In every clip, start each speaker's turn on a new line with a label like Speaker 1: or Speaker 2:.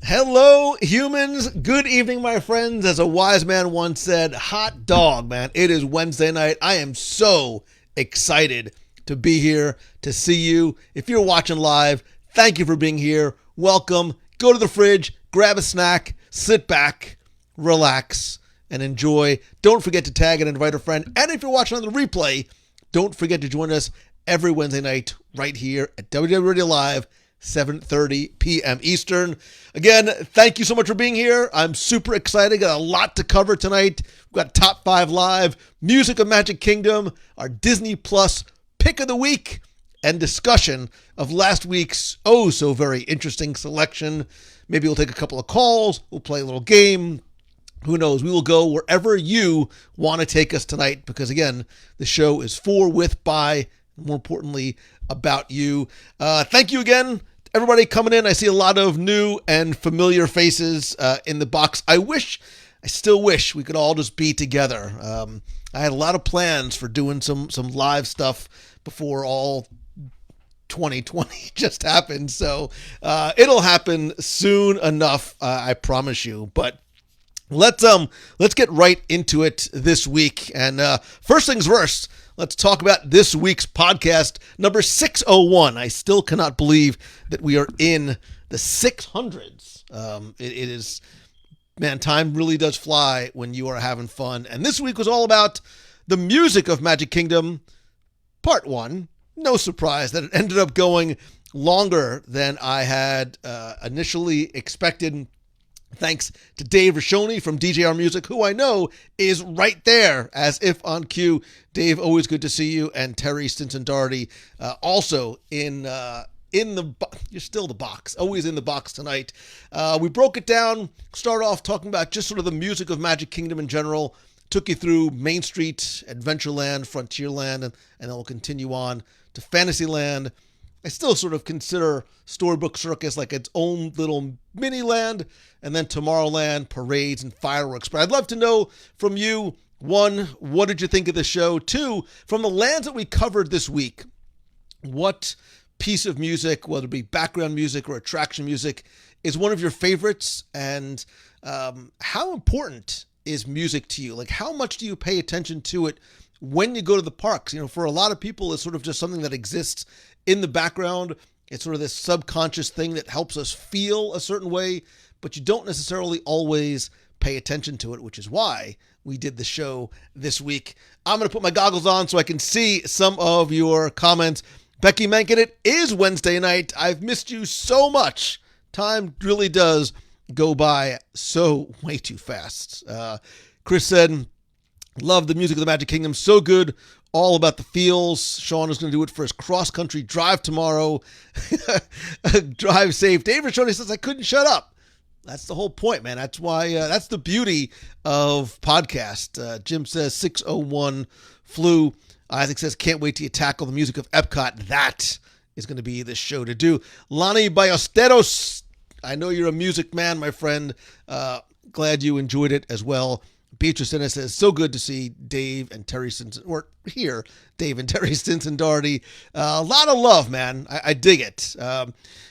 Speaker 1: Hello, humans. Good evening, my friends. As a wise man once said, hot dog, man. It is Wednesday night. I am so excited to be here to see you. If you're watching live, thank you for being here. Welcome. Go to the fridge, grab a snack, sit back, relax, and enjoy. Don't forget to tag and invite a friend. And if you're watching on the replay, don't forget to join us every Wednesday night right here at WDW Live, 7:30 p.m. Eastern. Again, thank you so much for being here. I'm super excited. Got a lot to cover tonight. We've got Top 5 Live, Music of Magic Kingdom, our Disney Plus Pick of the Week, and discussion of last week's so very interesting selection. Maybe we'll take a couple of calls. We'll play a little game. Who knows? We will go wherever you want to take us tonight because, again, the show is for, with, by, and more importantly, about you. Thank you again. Everybody coming in, I see a lot of new and familiar faces in the box. I still wish we could all just be together. I had a lot of plans for doing some live stuff before all 2020 just happened. So it'll happen soon enough, I promise you. But let's get right into it this week. And first things first, let's talk about this week's podcast, number 601. I still cannot believe that we are in the 600s. It is, man, time really does fly when you are having fun. And this week was all about the music of Magic Kingdom, part 1. No surprise that it ended up going longer than I had initially expected. Thanks to Dave Rashoni from DJR Music, who I know is right there as if on cue. Dave, always good to see you. And Terry Stinson-Doherty, also in you're still the box, always in the box tonight. We broke it down, started off talking about just sort of the music of Magic Kingdom in general, took you through Main Street, Adventureland, Frontierland, and then we'll continue on to Fantasyland, I still sort of consider Storybook Circus like its own little mini land, and then Tomorrowland, parades, and fireworks. But I'd love to know from you, one, what did you think of the show? Two, from the lands that we covered this week, what piece of music, whether it be background music or attraction music, is one of your favorites? And how important is music to you? Like, how much do you pay attention to it when you go to the parks? For a lot of people, it's sort of just something that exists in the background. It's sort of this subconscious thing that helps us feel a certain way, but you don't necessarily always pay attention to it, which is why we did the show this week. I'm going to put my goggles on so I can see some of your comments. Becky Menken, it is Wednesday night. I've missed you so much. Time really does go by so way too fast. Chris said, love the music of the Magic Kingdom. So good. All about the feels. Sean is going to do it for his cross-country drive tomorrow. Drive safe. David Shoney says, I couldn't shut up. That's the whole point, man. That's why, that's the beauty of podcast. Jim says 601 flew. Isaac says, can't wait till you tackle the music of Epcot. That is going to be the show to do. Lonnie Ballesteros, I know you're a music man, my friend. Glad you enjoyed it as well. Beatrice Ennis says, so good to see Dave and Terry Stinson, or hear Dave and Terry Stinson Doherty. A lot of love, man. I dig it.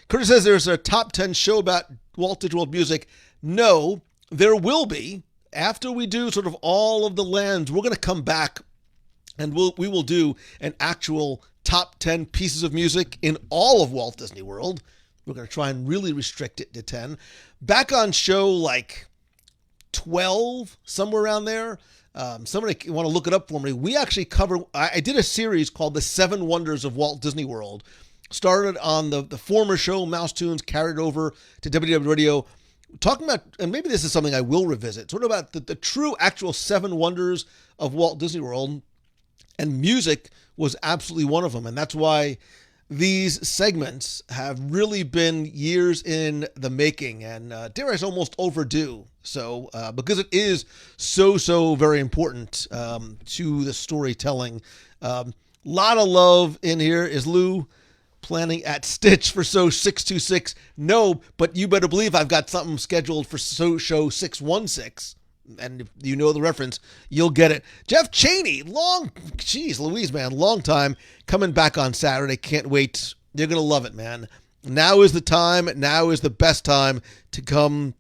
Speaker 1: Curtis says there's a top 10 show about Walt Disney World music. No, there will be. After we do sort of all of the lands, we're going to come back and we will do an actual top 10 pieces of music in all of Walt Disney World. We're going to try and really restrict it to 10. Back on show like 12, somewhere around there. Somebody want to look it up for me. We actually cover, I did a series called The 7 Wonders of Walt Disney World. Started on the former show, Mouse Tunes, carried over to WDW Radio. Talking about, and maybe this is something I will revisit, sort of about the true actual 7 wonders of Walt Disney World. And music was absolutely one of them. And that's why these segments have really been years in the making and dare I say almost overdue. So because it is so very important to the storytelling. Lot of love in here. Is Lou planning at Stitch for show 626? No, but you better believe I've got something scheduled for show 616. And if you know the reference, you'll get it. Jeff Cheney, long time, coming back on Saturday. Can't wait. You're going to love it, man. Now is the time. Now is the best time to come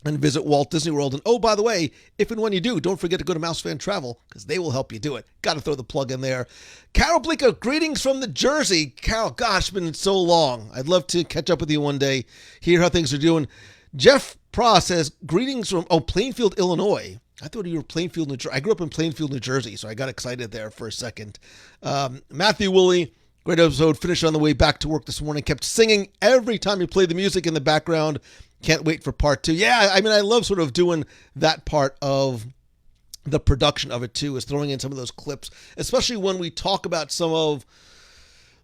Speaker 1: and visit Walt Disney World. And oh, by the way, if and when you do, don't forget to go to Mouse Fan Travel because they will help you do it. Got to throw the plug in there. Carol Blinka, greetings from the Jersey. Carol, gosh, it's been so long. I'd love to catch up with you one day, hear how things are doing. Jeff Pra says, greetings from, Plainfield, Illinois. I thought you were Plainfield, New Jersey. I grew up in Plainfield, New Jersey, so I got excited there for a second. Matthew Woolley, great episode. Finished on the way back to work this morning. Kept singing every time you played the music in the background. Can't wait for part 2. Yeah, I mean, I love sort of doing that part of the production of it too, is throwing in some of those clips, especially when we talk about some of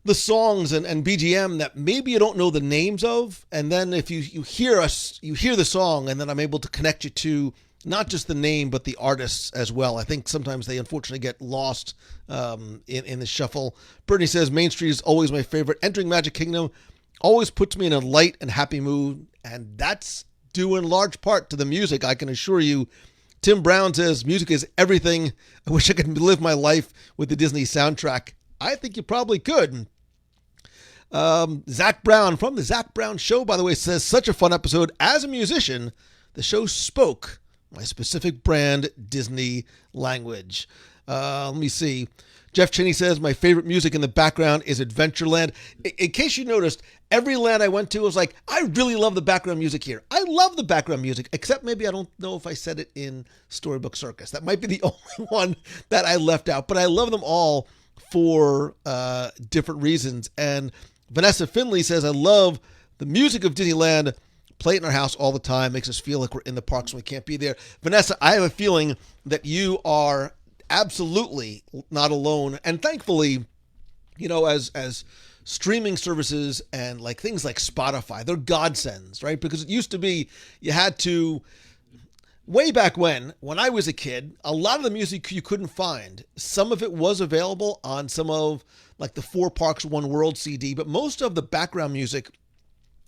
Speaker 1: the songs and BGM that maybe you don't know the names of. And then if you hear the song, and then I'm able to connect you to not just the name, but the artists as well. I think sometimes they unfortunately get lost in the shuffle. Brittany says, Main Street is always my favorite. Entering Magic Kingdom always puts me in a light and happy mood. And that's due in large part to the music, I can assure you. Tim Brown says, music is everything. I wish I could live my life with the Disney soundtrack. I think you probably could. Zach Brown from the Zach Brown Show, by the way, says, such a fun episode. As a musician, the show spoke my specific brand Disney language. Let me see. Jeff Cheney says, my favorite music in the background is Adventureland. In case you noticed, every land I went to was like, I really love the background music here. I love the background music, except maybe I don't know if I said it in Storybook Circus. That might be the only one that I left out, but I love them all for different reasons. And Vanessa Finley says, I love the music of Disneyland. Play it in our house all the time. Makes us feel like we're in the parks when we can't be there. Vanessa, I have a feeling that you are absolutely not alone. And thankfully, you know, as streaming services and like things like Spotify, they're godsends, right? Because it used to be you had to, way back when I was a kid, a lot of the music you couldn't find. Some of it was available on some of like the Four Parks One World CD, but most of the background music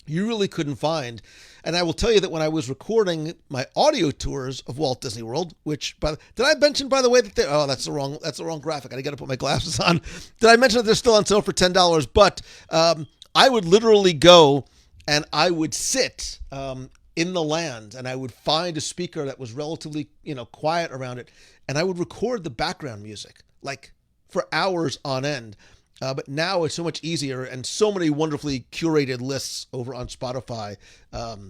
Speaker 1: you really couldn't find. And I will tell you that when I was recording my audio tours of Walt Disney World, which did I mention, by the way, that that's the wrong graphic. I got to put my glasses on. Did I mention that they're still on sale for $10? But I would literally go and I would sit in the land, and I would find a speaker that was relatively quiet around it, and I would record the background music like for hours on end. But now it's so much easier, and so many wonderfully curated lists over on Spotify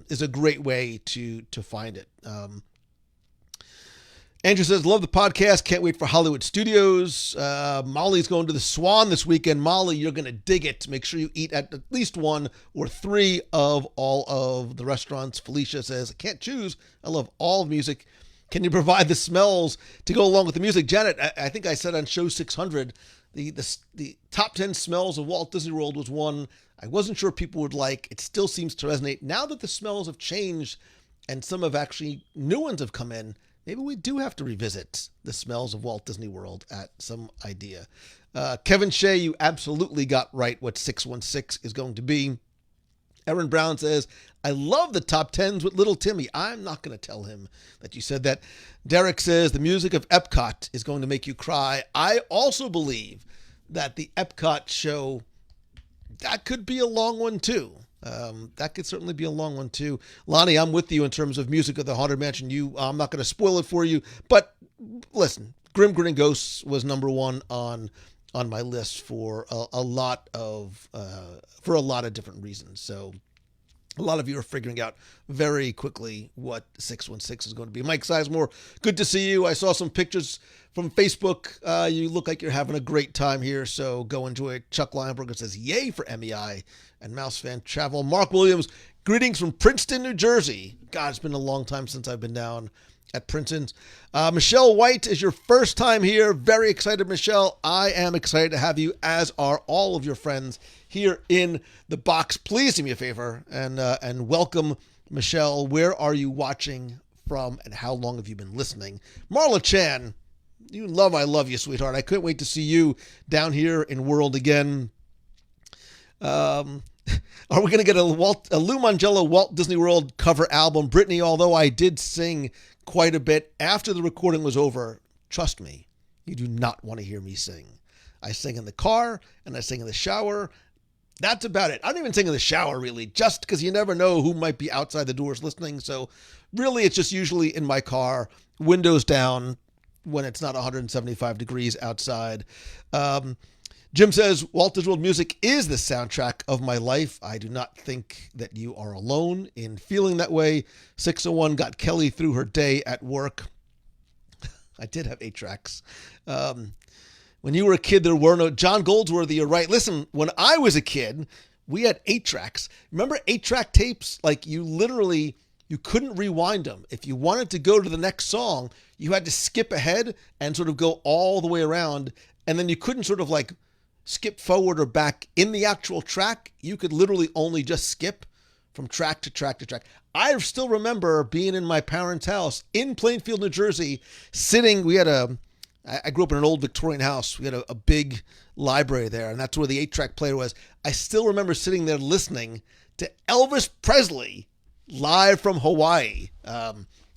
Speaker 1: is a great way to find it. Andrew says, love the podcast. Can't wait for Hollywood Studios. Molly's going to the Swan this weekend. Molly, you're going to dig it. Make sure you eat at least 1 or 3 of all of the restaurants. Felicia says, I can't choose. I love all music. Can you provide the smells to go along with the music? Janet, I think I said on show 600, the top 10 smells of Walt Disney World was one I wasn't sure people would like. It still seems to resonate. Now that the smells have changed and some have actually, new ones have come in, maybe we do have to revisit the smells of Walt Disney World at some idea. Kevin Shea, you absolutely got right what 616 is going to be. Erin Brown says, I love the top 10s with Little Timmy. I'm not going to tell him that you said that. Derek says, the music of Epcot is going to make you cry. I also believe that the Epcot show, that could be a long one too. That could certainly be a long one too. Lonnie, I'm with you in terms of music of the Haunted Mansion. I'm not going to spoil it for you, but listen, Grim Grinning Ghosts was number 1 on my list for a lot of different reasons. So a lot of you are figuring out very quickly what 616 is going to be. Mike Sizemore, good to see you. I saw some pictures from Facebook. You look like you're having a great time here, so go enjoy it. Chuck Lionberger says, yay for MEI and Mouse Fan Travel. Mark Williams, greetings from Princeton, New Jersey. God, it's been a long time since I've been down at Princeton. Michelle White is your first time here. Very excited, Michelle. I am excited to have you, as are all of your friends here in the box. Please do me a favor and welcome Michelle. Where are you watching from, and how long have you been listening? Marla Chan, I love you, sweetheart. I couldn't wait to see you down here in World again. Are we going to get a Lou Mangello Walt Disney World cover album? Brittany, although I did sing quite a bit after the recording was over, trust me, you do not want to hear me sing. I sing in the car and I sing in the shower. That's about it. I don't even sing in the shower, really, just because you never know who might be outside the doors listening. So really, it's just usually in my car, windows down, when it's not 175 degrees outside. Jim says, Walt Disney World music is the soundtrack of my life. I do not think that you are alone in feeling that way. 601 got Kelly through her day at work. I did have 8 tracks. When you were a kid, there were no... John Goldsworthy, you're right. Listen, when I was a kid, we had 8 tracks. Remember 8-track tapes? Like, you couldn't rewind them. If you wanted to go to the next song, you had to skip ahead and sort of go all the way around. And then you couldn't sort of like skip forward or back in the actual track. You could literally only just skip from track to track to track. I still remember being in my parents' house in Plainfield, New Jersey, sitting. I grew up in an old Victorian house. We had a big library there, and that's where the 8-track player was. I still remember sitting there listening to Elvis Presley live from Hawaii,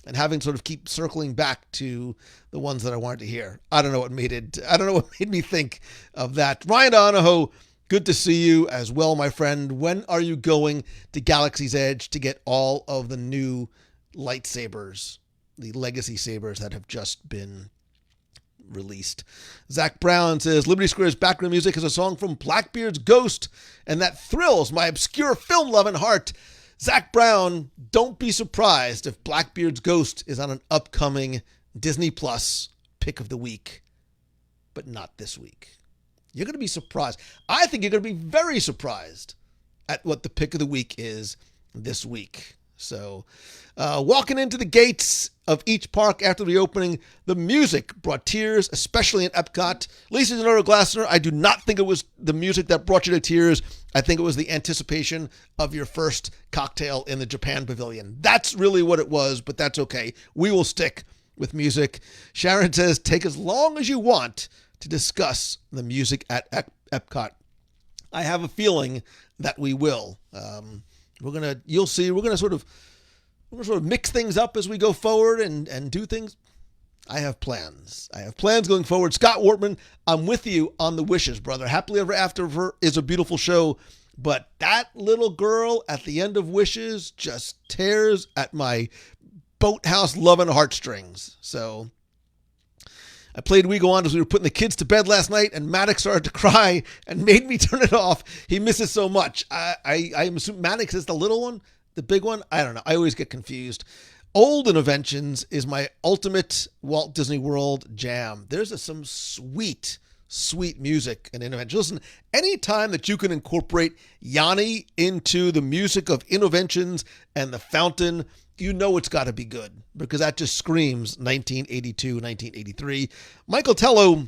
Speaker 1: and having to sort of keep circling back to the ones that I wanted to hear. I don't know what made me think of that. Ryan Donahoe, good to see you as well, my friend. When are you going to Galaxy's Edge to get all of the new lightsabers, the legacy sabers that have just been released? Zach Brown says, Liberty Square's background music is a song from Blackbeard's Ghost, and that thrills my obscure film loving heart. Zach Brown, don't be surprised if Blackbeard's Ghost is on an upcoming Disney Plus pick of the week, but not this week. You're going to be surprised. I think you're going to be very surprised at what the pick of the week is this week. So, walking into the gates of each park after the opening, the music brought tears, especially in Epcot. Lisa Denora Glassner, I do not think it was the music that brought you to tears. I think it was the anticipation of your first cocktail in the Japan Pavilion. That's really what it was, but that's okay. We will stick with music. Sharon says, take as long as you want to discuss the music at Epcot. I have a feeling that we will. You'll see. We're gonna sort of mix things up as we go forward and do things. I have plans. Going forward. Scott Wortman, I'm with you on the wishes, brother. Happily Ever After is a beautiful show, but that little girl at the end of Wishes just tears at my boathouse loving heartstrings. So I played We Go On as we were putting the kids to bed last night, and Maddox started to cry and made me turn it off. He misses so much. I'm assuming Maddox is the little one, the big one. I don't know. I always get confused. Old Interventions is my ultimate Walt Disney World jam. There's some sweet music in Interventions. Listen, anytime that you can incorporate Yanni into the music of Interventions and The Fountain, you know it's got to be good, because that just screams 1982, 1983. Michael Tello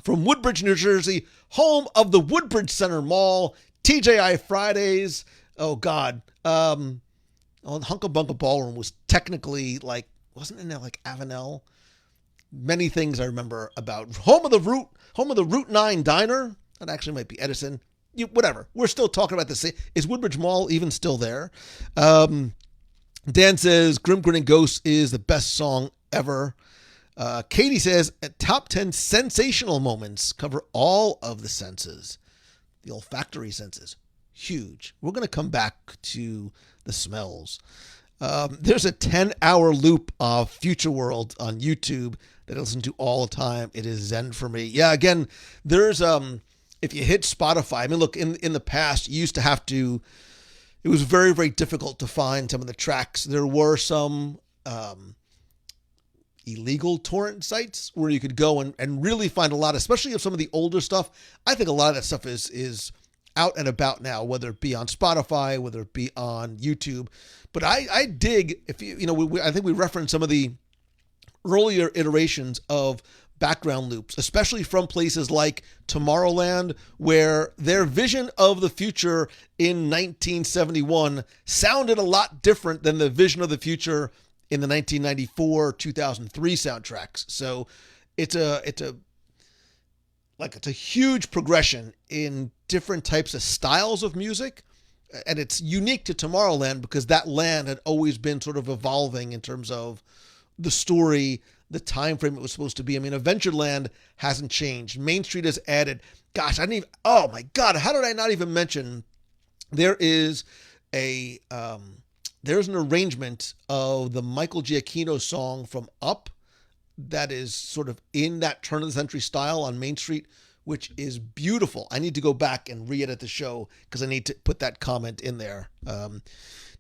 Speaker 1: from Woodbridge, New Jersey, home of the Woodbridge Center Mall, TJI Fridays. Oh, God. Hunka Bunka Ballroom was technically wasn't in there like Avenel? Many things I remember about. Home of the Route 9 Diner. That actually might be Edison. Whatever. We're still talking about the same. Is Woodbridge Mall even still there? Dan says Grim Grinning Ghost is the best song ever. Katie says top 10 sensational moments cover all of the senses. The olfactory senses. Huge. We're going to come back to the smells. There's a 10-hour loop of Future World on YouTube that I listen to all the time. It is zen for me. Yeah, again, there's if you hit Spotify, I mean, look, in the past, you used to have to, it was very, very difficult to find some of the tracks. There were some illegal torrent sites where you could go and really find a lot, especially of some of the older stuff. I think a lot of that stuff is out and about now, whether it be on Spotify, whether it be on YouTube. But I dig, if I think we referenced some of the earlier iterations of background loops, especially from places like Tomorrowland, where their vision of the future in 1971 sounded a lot different than the vision of the future in the 1994, 2003 soundtracks. So it's a huge progression in different types of styles of music. And it's unique to Tomorrowland because that land had always been sort of evolving in terms of the story, the time frame it was supposed to be. I mean, Adventureland hasn't changed. Main Street has added, oh my God, how did I not even mention there's an arrangement of the Michael Giacchino song from Up that is sort of in that turn of the century style on Main Street, which is beautiful. I need to go back and re-edit the show because I need to put that comment in there.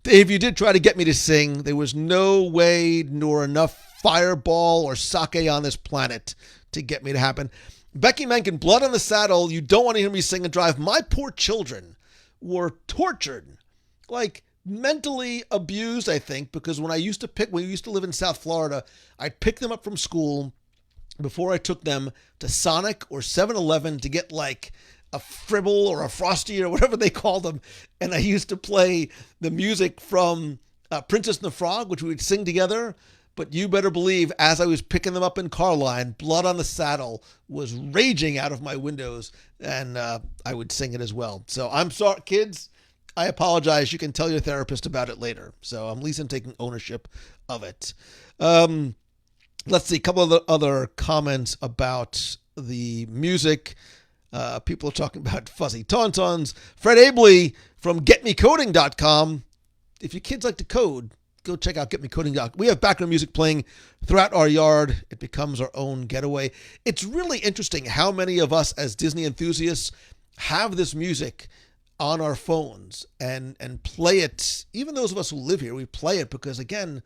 Speaker 1: Dave, you did try to get me to sing. There was no way nor enough fireball or sake on this planet to get me to happen. Becky Mencken, Blood on the Saddle. You don't want to hear me sing and drive. My poor children were tortured, like mentally abused, I think, because when we used to live in South Florida, I'd pick them up from school before I took them to Sonic or 7-Eleven to get like a Fribble or a Frosty or whatever they called them. And I used to play the music from Princess and the Frog, which we would sing together. But you better believe, as I was picking them up in Carline, Blood on the Saddle was raging out of my windows, and I would sing it as well. So I'm sorry, kids. I apologize. You can tell your therapist about it later. So at least I'm taking ownership of it. Let's see, a couple of the other comments about the music. People are talking about Fuzzy Tauntauns. Fred Abley from GetMeCoding.com. If your kids like to code, go check out GetMeCoding.com. We have background music playing throughout our yard. It becomes our own getaway. It's really interesting how many of us as Disney enthusiasts have this music on our phones and play it. Even those of us who live here, we play it because, again,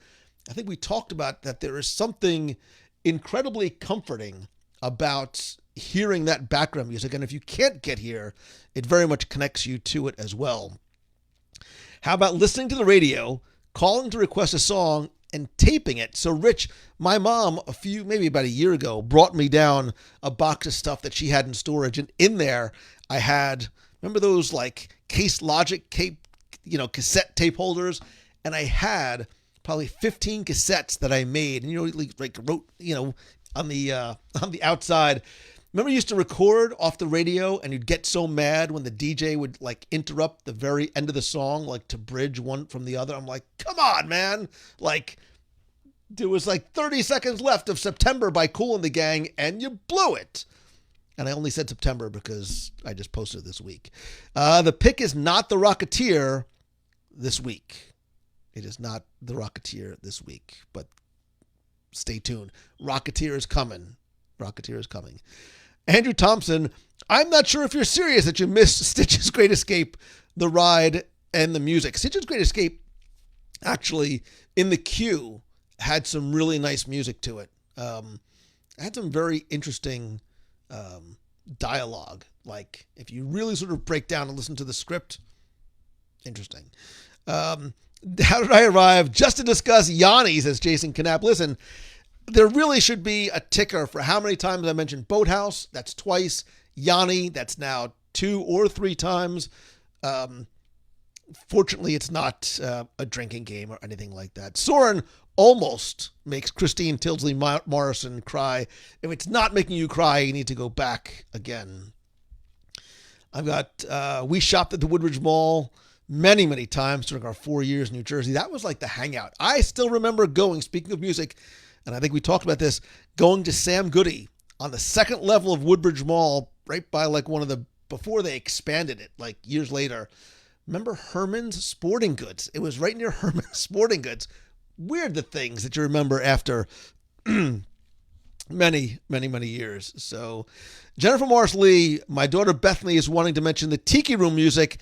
Speaker 1: I think we talked about that there is something incredibly comforting about hearing that background music. And if you can't get here, it very much connects you to it as well. How about listening to the radio, calling to request a song, and taping it? So Rich, my mom, maybe about a year ago, brought me down a box of stuff that she had in storage. And in there, I had, remember those like Case Logic cassette tape holders? And I had probably 15 cassettes that I made, and wrote, on the outside, Remember you used to record off the radio and you'd get so mad when the DJ would like interrupt the very end of the song, like to bridge one from the other. I'm like, come on, man. Like there was like 30 seconds left of September by Kool and the Gang and you blew it. And I only said September because I just posted this week. The pick is not The Rocketeer this week. It is not The Rocketeer this week, but stay tuned. Rocketeer is coming. Rocketeer is coming. Andrew Thompson, I'm not sure if you're serious that you missed Stitch's Great Escape, the ride, and the music. Stitch's Great Escape, actually, in the queue, had some really nice music to it. Had some very interesting dialogue. Like, if you really sort of break down and listen to the script, interesting. How did I arrive? Just to discuss Yanni, says Jason Knapp. Listen, there really should be a ticker for how many times I mentioned Boathouse. That's twice. Yanni, that's now 2 or 3 times. Fortunately, it's not a drinking game or anything like that. Soren almost makes Christine Tilsley Morrison cry. If it's not making you cry, you need to go back again. I've got, we shopped at the Woodbridge Mall many, many times during our 4 years in New Jersey. That was like the hangout. I still remember going, speaking of music, and I think we talked about this, going to Sam Goody on the second level of Woodbridge Mall, right by like one of the, before they expanded it, like years later. Remember Herman's Sporting Goods? It was right near Herman's Sporting Goods. Weird the things that you remember after many, many, many years. So Jennifer Morris Lee, my daughter Bethany is wanting to mention the Tiki Room music.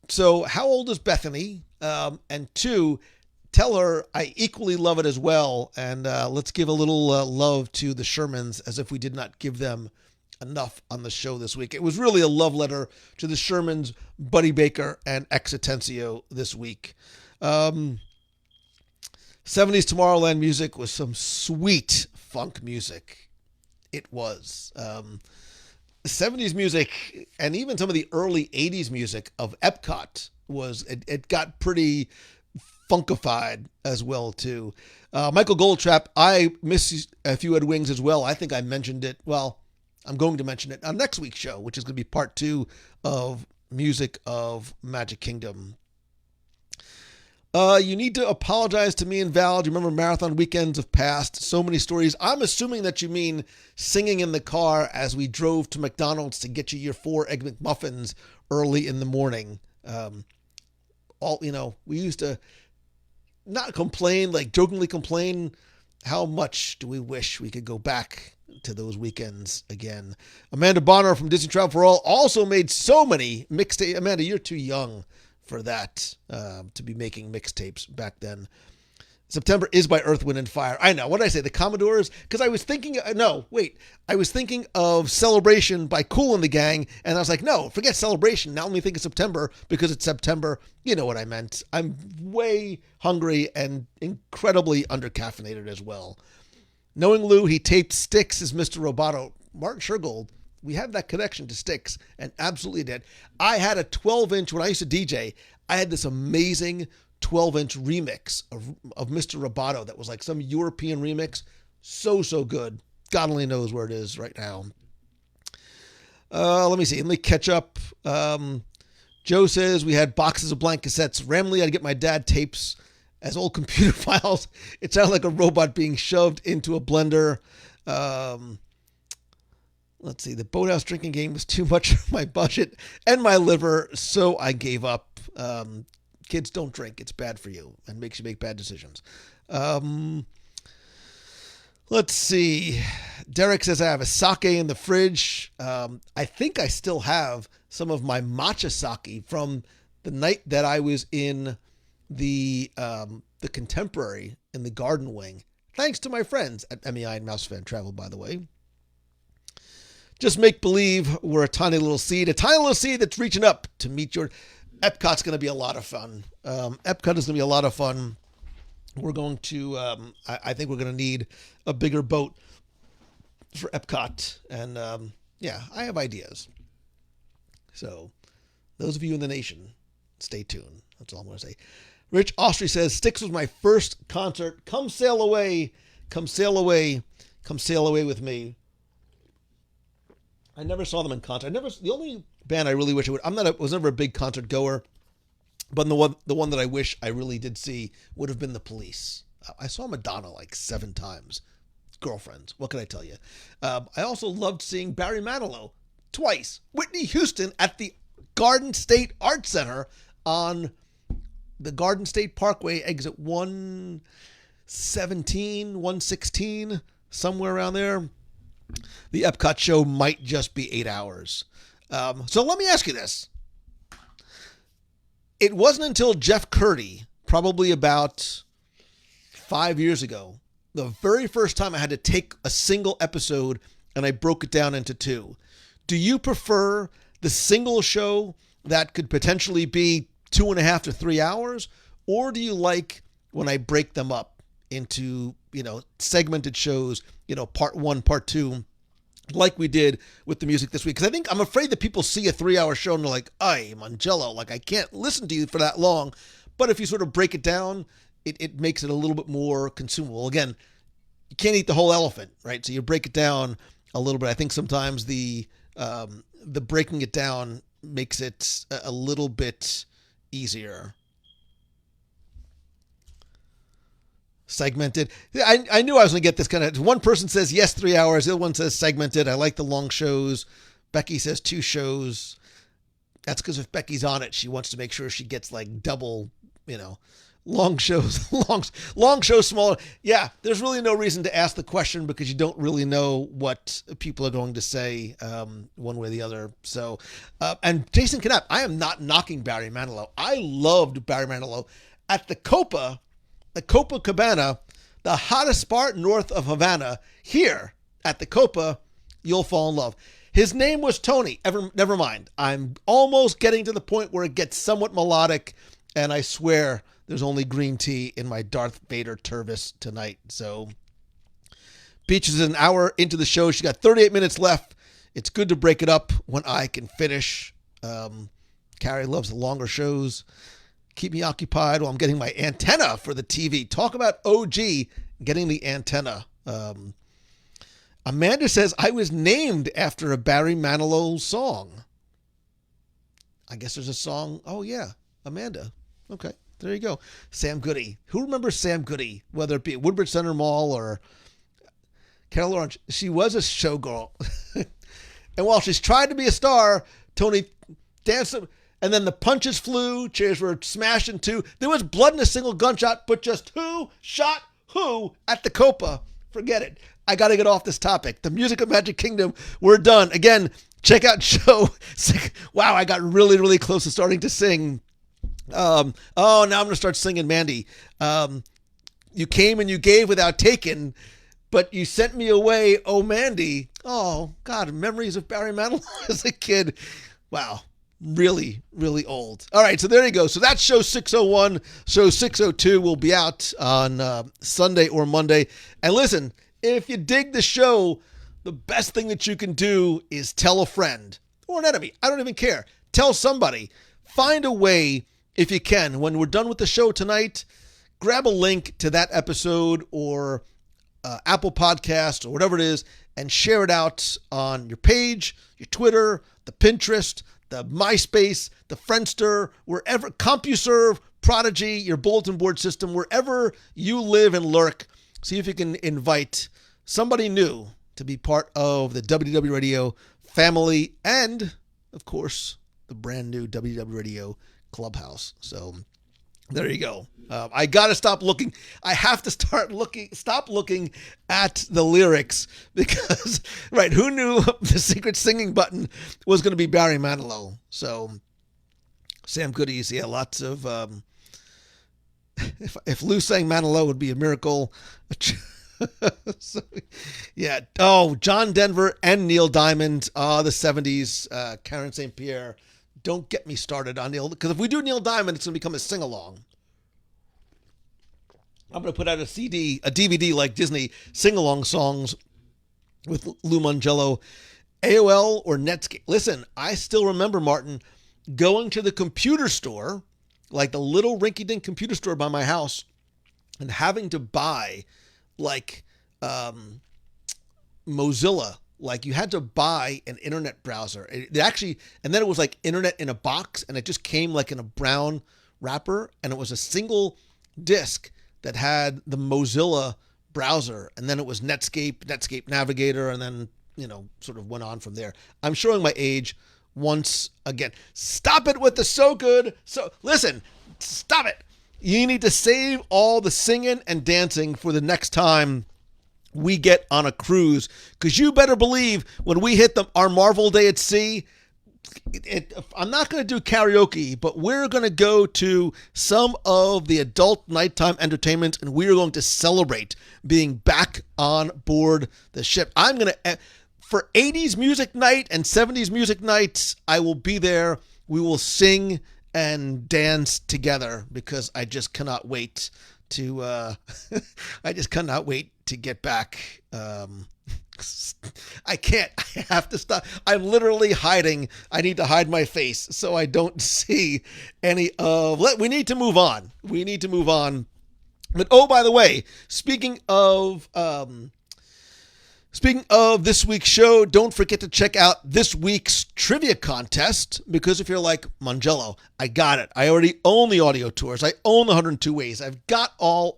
Speaker 1: So how old is Bethany? And 2, tell her I equally love it as well. And let's give a little love to the Shermans as if we did not give them enough on the show this week. It was really a love letter to the Shermans, Buddy Baker, and Ex Atencio this week. 70s Tomorrowland music was some sweet funk music. It was. 70s music and even some of the early 80s music of Epcot was, it got pretty funkified as well too. Michael Goldtrap, I miss If You Had Wings as well. I think I mentioned it. Well, I'm going to mention it on next week's show, which is going to be part 2 of Music of Magic Kingdom. You need to apologize to me and Val. Do you remember marathon weekends of past? So many stories. I'm assuming that you mean singing in the car as we drove to McDonald's to get you your 4 Egg McMuffins early in the morning. We used to not complain, like jokingly complain. How much do we wish we could go back to those weekends again? Amanda Bonner from Disney Travel for All also made so many mixtapes. Amanda, you're too young for that, to be making mixtapes back then. September is by Earth, Wind, and Fire. I know. What did I say? The Commodores? Because I was thinking, I was thinking of Celebration by Kool and the Gang, and I was like, no, forget Celebration. Now let me think of September because it's September. You know what I meant. I'm way hungry and incredibly undercaffeinated as well. Knowing Lou, he taped Styx as Mr. Roboto. Martin Shergold, we have that connection to Styx, and absolutely did. I had a 12-inch, when I used to DJ, I had this amazing 12-inch remix of Mr. Roboto that was like some European remix. So good. God only knows where it is right now. Let me see. Let me catch up. Joe says we had boxes of blank cassettes. Randomly, I'd get my dad tapes as old computer files. It sounded like a robot being shoved into a blender. Let's see. The Boathouse drinking game was too much for my budget and my liver, so I gave up. Kids, don't drink. It's bad for you and makes you make bad decisions. Let's see. Derek says I have a sake in the fridge. I think I still have some of my matcha sake from the night that I was in the Contemporary in the Garden Wing. Thanks to my friends at MEI and Mouse Fan Travel, by the way. Just make believe we're a tiny little seed that's reaching up to meet your... Epcot's going to be a lot of fun. Epcot is going to be a lot of fun. We're going to, I think we're going to need a bigger boat for Epcot. And I have ideas. So those of you in the nation, stay tuned. That's all I'm going to say. Rich Austri says, Styx was my first concert. Come sail away. Come sail away. Come sail away with me. I never saw them in concert. The only band I really wish I would. Was never a big concert goer, but the one that I wish I really did see would have been the Police. I saw Madonna like 7 times. Girlfriends, what can I tell you? I also loved seeing Barry Manilow twice. Whitney Houston at the Garden State Art Center on the Garden State Parkway, exit 117, 116, somewhere around there. The Epcot show might just be 8 hours. So let me ask you this. It wasn't until Jeff Curdy, probably about 5 years ago, the very first time I had to take a single episode and I broke it down into 2. Do you prefer the single show that could potentially be 2.5 to 3 hours? Or do you like when I break them up into, segmented shows, part 1, part 2, like we did with the music this week? Because I'm afraid that people see a 3-hour show and they're like, "Ay, Mangello, like I can't listen to you for that long." But if you sort of break it down, it makes it a little bit more consumable. Again, you can't eat the whole elephant, right? So you break it down a little bit. I think sometimes the breaking it down makes it a little bit easier. Segmented. I knew I was going to get this kind of. One person says yes, 3 hours. The other one says segmented. I like the long shows. Becky says 2 shows. That's because if Becky's on it, she wants to make sure she gets like double, long shows, long shows, smaller. Yeah, there's really no reason to ask the question because you don't really know what people are going to say one way or the other. So, and Jason Knapp, I am not knocking Barry Manilow. I loved Barry Manilow at the Copacabana, the hottest part north of Havana. Here at the Copa, you'll fall in love. His name was Tony. Never mind. I'm almost getting to the point where it gets somewhat melodic, and I swear there's only green tea in my Darth Vader Tervis tonight. So, Peach is an hour into the show. She got 38 minutes left. It's good to break it up when I can finish. Carrie loves the longer shows. Keep me occupied while I'm getting my antenna for the TV. Talk about OG getting the antenna. Amanda says, I was named after a Barry Manilow song. I guess there's a song. Oh, yeah. Amanda. Okay. There you go. Sam Goody. Who remembers Sam Goody? Whether it be at Woodbridge Center Mall or Carol Orange. She was a showgirl. And while she's tried to be a star, Tony danced. And then the punches flew. Chairs were smashed in 2. There was blood in a single gunshot. But just who shot who at the Copa? Forget it. I got to get off this topic. The Music of Magic Kingdom. We're done. Again, check out show. Wow, I got really, really close to starting to sing. Now I'm going to start singing, Mandy. You came and you gave without taking, but you sent me away, oh Mandy. Oh, God, memories of Barry Manilow as a kid. Wow, really, really old. All right, so there you go. So that's show 601. Show 602 will be out on Sunday or Monday. And listen, if you dig the show, the best thing that you can do is tell a friend or an enemy. I don't even care. Tell somebody. Find a way. If you can, when we're done with the show tonight, grab a link to that episode or Apple Podcast or whatever it is and share it out on your page, your Twitter, the Pinterest, the MySpace, the Friendster, wherever, CompuServe, Prodigy, your bulletin board system, wherever you live and lurk. See if you can invite somebody new to be part of the WDW Radio family and, of course, the brand new WDW Radio Clubhouse. So there you go. I got to stop looking. I have to stop looking at the lyrics because, right, who knew the secret singing button was going to be Barry Manilow? So Sam Goodies, yeah, lots of, if Lou sang Manilow, it would be a miracle. So, yeah. Oh, John Denver and Neil Diamond, the 70s, Karen St. Pierre. Don't get me started on Neil, because if we do Neil Diamond, it's going to become a sing-along. I'm going to put out a DVD like Disney, sing-along songs with Lou Mangello, AOL or Netscape. Listen, I still remember, Martin, going to the computer store, like the little rinky-dink computer store by my house, and having to buy, like, Mozilla like you had to buy an internet browser. It actually, and then it was like internet in a box, and it just came like in a brown wrapper, and it was a single disk that had the Mozilla browser, and then it was Netscape Navigator, and then, sort of went on from there. I'm showing my age once again. Stop it with the so good. So listen, stop it. You need to save all the singing and dancing for the next time we get on a cruise, because you better believe when we hit our Marvel Day at Sea, I'm not going to do karaoke, but we're going to go to some of the adult nighttime entertainment, and we are going to celebrate being back on board the ship. I'm going to, for 80s music night and 70s music nights, I will be there. We will sing and dance together, because I just cannot wait to, I just cannot wait to get back. I can't. I have to stop. I'm literally hiding. I need to hide my face so I don't see any of. We need to move on. We need to move on. But oh, by the way, speaking of this week's show, don't forget to check out this week's trivia contest, because if you're like, Mangello, I got it. I already own the audio tours. I own the 102 Ways. I've got all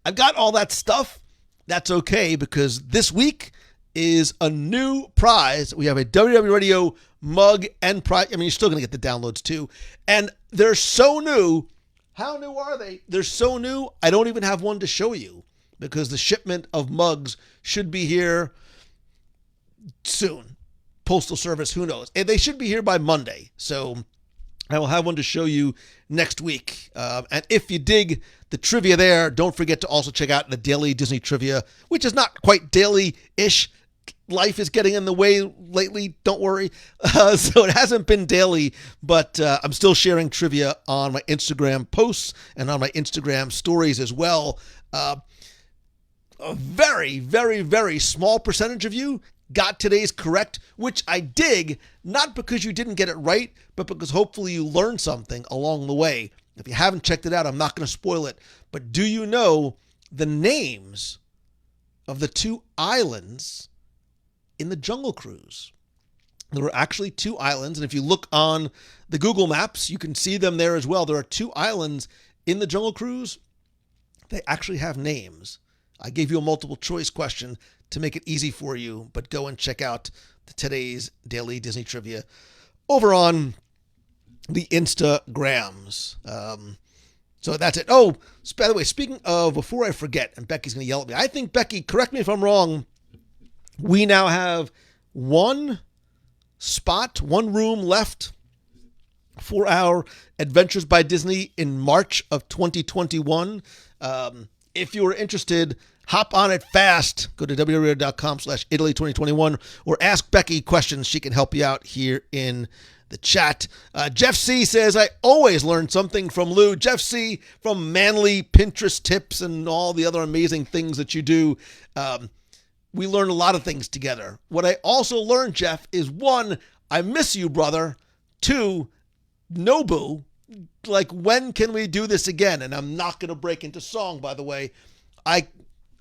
Speaker 1: that stuff. That's okay, because this week is a new prize. We have a WDW Radio mug and prize. I mean, you're still going to get the downloads too. And they're so new. How new are they? They're so new, I don't even have one to show you, because the shipment of mugs should be here soon. Postal Service, who knows? And they should be here by Monday. So I will have one to show you next week. And if you dig the trivia there, don't forget to also check out the Daily Disney Trivia, which is not quite daily-ish. Life is getting in the way lately. Don't worry. So it hasn't been daily, but I'm still sharing trivia on my Instagram posts and on my Instagram stories as well. A very, very, very small percentage of you got today's correct, which I dig, not because you didn't get it right, but because hopefully you learned something along the way. If you haven't checked it out, I'm not going to spoil it, but do you know the names of the two islands in the Jungle Cruise? There are actually two islands, and if you look on the Google Maps, you can see them there as well. There are two islands in the Jungle Cruise. They actually have names. I gave you a multiple choice question to make it easy for you, but go and check out today's Daily Disney Trivia over on the Instagrams. So that's it. Oh, by the way, speaking of, before I forget, and Becky's going to yell at me, I think, Becky, correct me if I'm wrong, we now have one room left for our Adventures by Disney in March of 2021. If you are interested, hop on it fast. Go to www.com/Italy2021 or ask Becky questions. She can help you out here in the chat. Jeff C says, I always learn something from Lou. Jeff C from Manly Pinterest tips and all the other amazing things that you do. We learn a lot of things together. What I also learned, Jeff, is 1, I miss you, brother. 2, Nobu, like, when can we do this again? And I'm not going to break into song, by the way.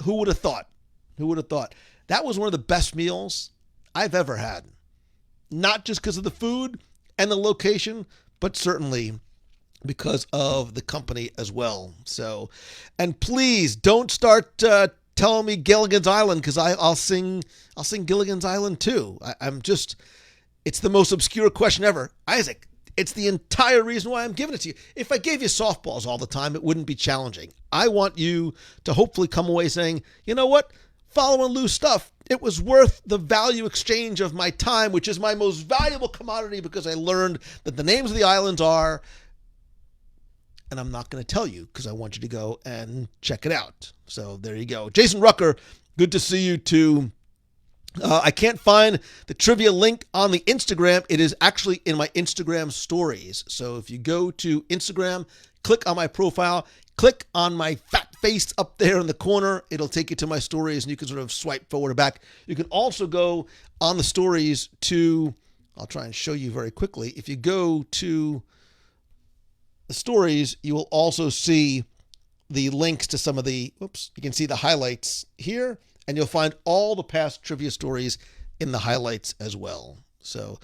Speaker 1: Who would have thought? Who would have thought? That was one of the best meals I've ever had. Not just because of the food and the location, but certainly because of the company as well. So, and please don't start telling me Gilligan's Island, because I'll sing Gilligan's Island too. It's the most obscure question ever. Isaac, it's the entire reason why I'm giving it to you. If I gave you softballs all the time, it wouldn't be challenging. I want you to hopefully come away saying, you know what? Following Lou's stuff, it was worth the value exchange of my time, which is my most valuable commodity, because I learned that the names of the islands are, and I'm not going to tell you because I want you to go and check it out. So there you go. Jason Rucker, good to see you too. I can't find the trivia link on the Instagram. It is actually in my Instagram stories. So if you go to Instagram, click on my profile, click on my fat face up there in the corner, it'll take you to my stories, and you can sort of swipe forward or back. You can also go on the stories to, I'll try and show you very quickly. If you go to the stories, you will also see the links to some of the, you can see the highlights here, and you'll find all the past trivia stories in the highlights as well. So,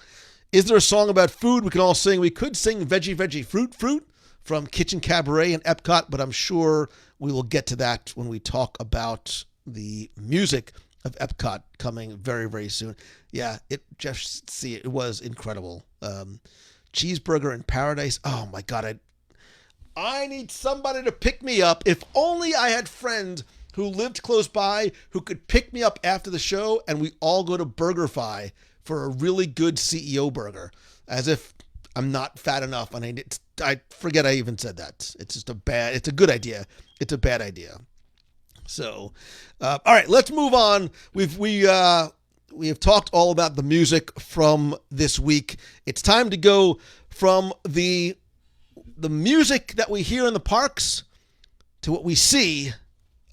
Speaker 1: is there a song about food we can all sing? We could sing Veggie, Veggie, Fruit, Fruit from Kitchen Cabaret and Epcot, but I'm sure we will get to that when we talk about the music of Epcot coming very, very soon. Yeah, it was incredible. Cheeseburger in Paradise. Oh my God, I need somebody to pick me up. If only I had friends who lived close by who could pick me up after the show and we all go to BurgerFi for a really good CEO burger. As if I'm not fat enough, and I forget I even said that. It's a good idea. It's a bad idea. So, all right, let's move on. We have talked all about the music from this week. It's time to go from the music that we hear in the parks to what we see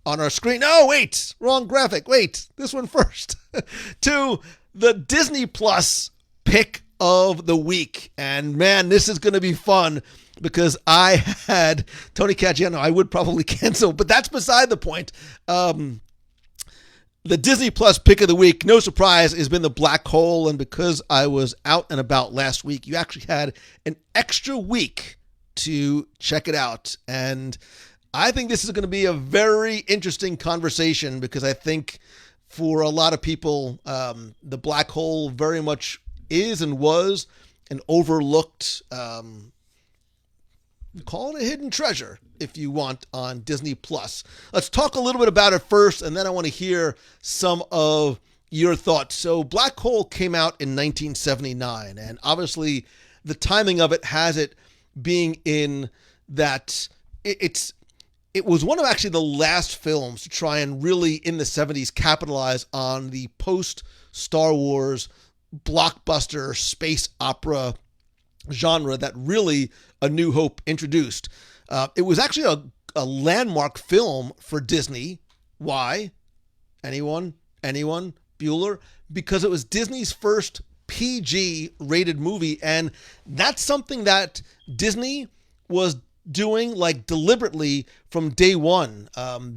Speaker 1: on our screen. Oh, wait, wrong graphic. Wait, this one first. To the Disney Plus pick of the week. And man, this is going to be fun because I had Tony Caggiano. I would probably cancel, but that's beside the point. The Disney Plus pick of the week, no surprise, has been The Black Hole. And because I was out and about last week, you actually had an extra week to check it out. And I think this is going to be a very interesting conversation because I think for a lot of people, The Black Hole very much is and was an overlooked, call it a hidden treasure, if you want, on Disney Plus. Let's talk a little bit about it first, and then I want to hear some of your thoughts. So Black Hole came out in 1979, and obviously the timing of it has it being in that it was one of actually the last films to try and really in the 70s capitalize on the post-Star Wars blockbuster space opera genre that really A New Hope introduced. It was actually a landmark film for Disney. Why? Anyone? Bueller? Because it was Disney's first PG rated movie, and that's something that Disney was doing like deliberately from day one.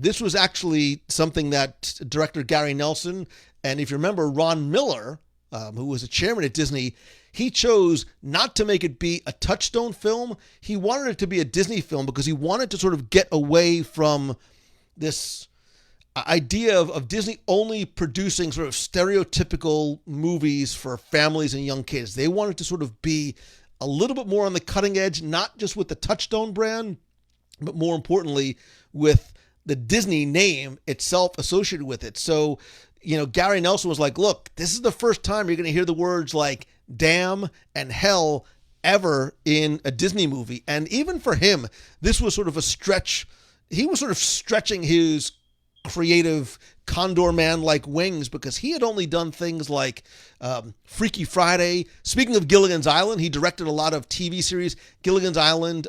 Speaker 1: This was actually something that director Gary Nelson, and if you remember Ron Miller, who was a chairman at Disney, he chose not to make it be a Touchstone film. He wanted it to be a Disney film because he wanted to sort of get away from this idea of Disney only producing sort of stereotypical movies for families and young kids. They wanted to sort of be a little bit more on the cutting edge, not just with the Touchstone brand, but more importantly with the Disney name itself associated with it. So, Gary Nelson was like, look, this is the first time you're going to hear the words like damn and hell ever in a Disney movie. And even for him, this was sort of a stretch. He was sort of stretching his creative Condor Man-like wings because he had only done things like Freaky Friday. Speaking of Gilligan's Island, he directed a lot of TV series. Gilligan's Island,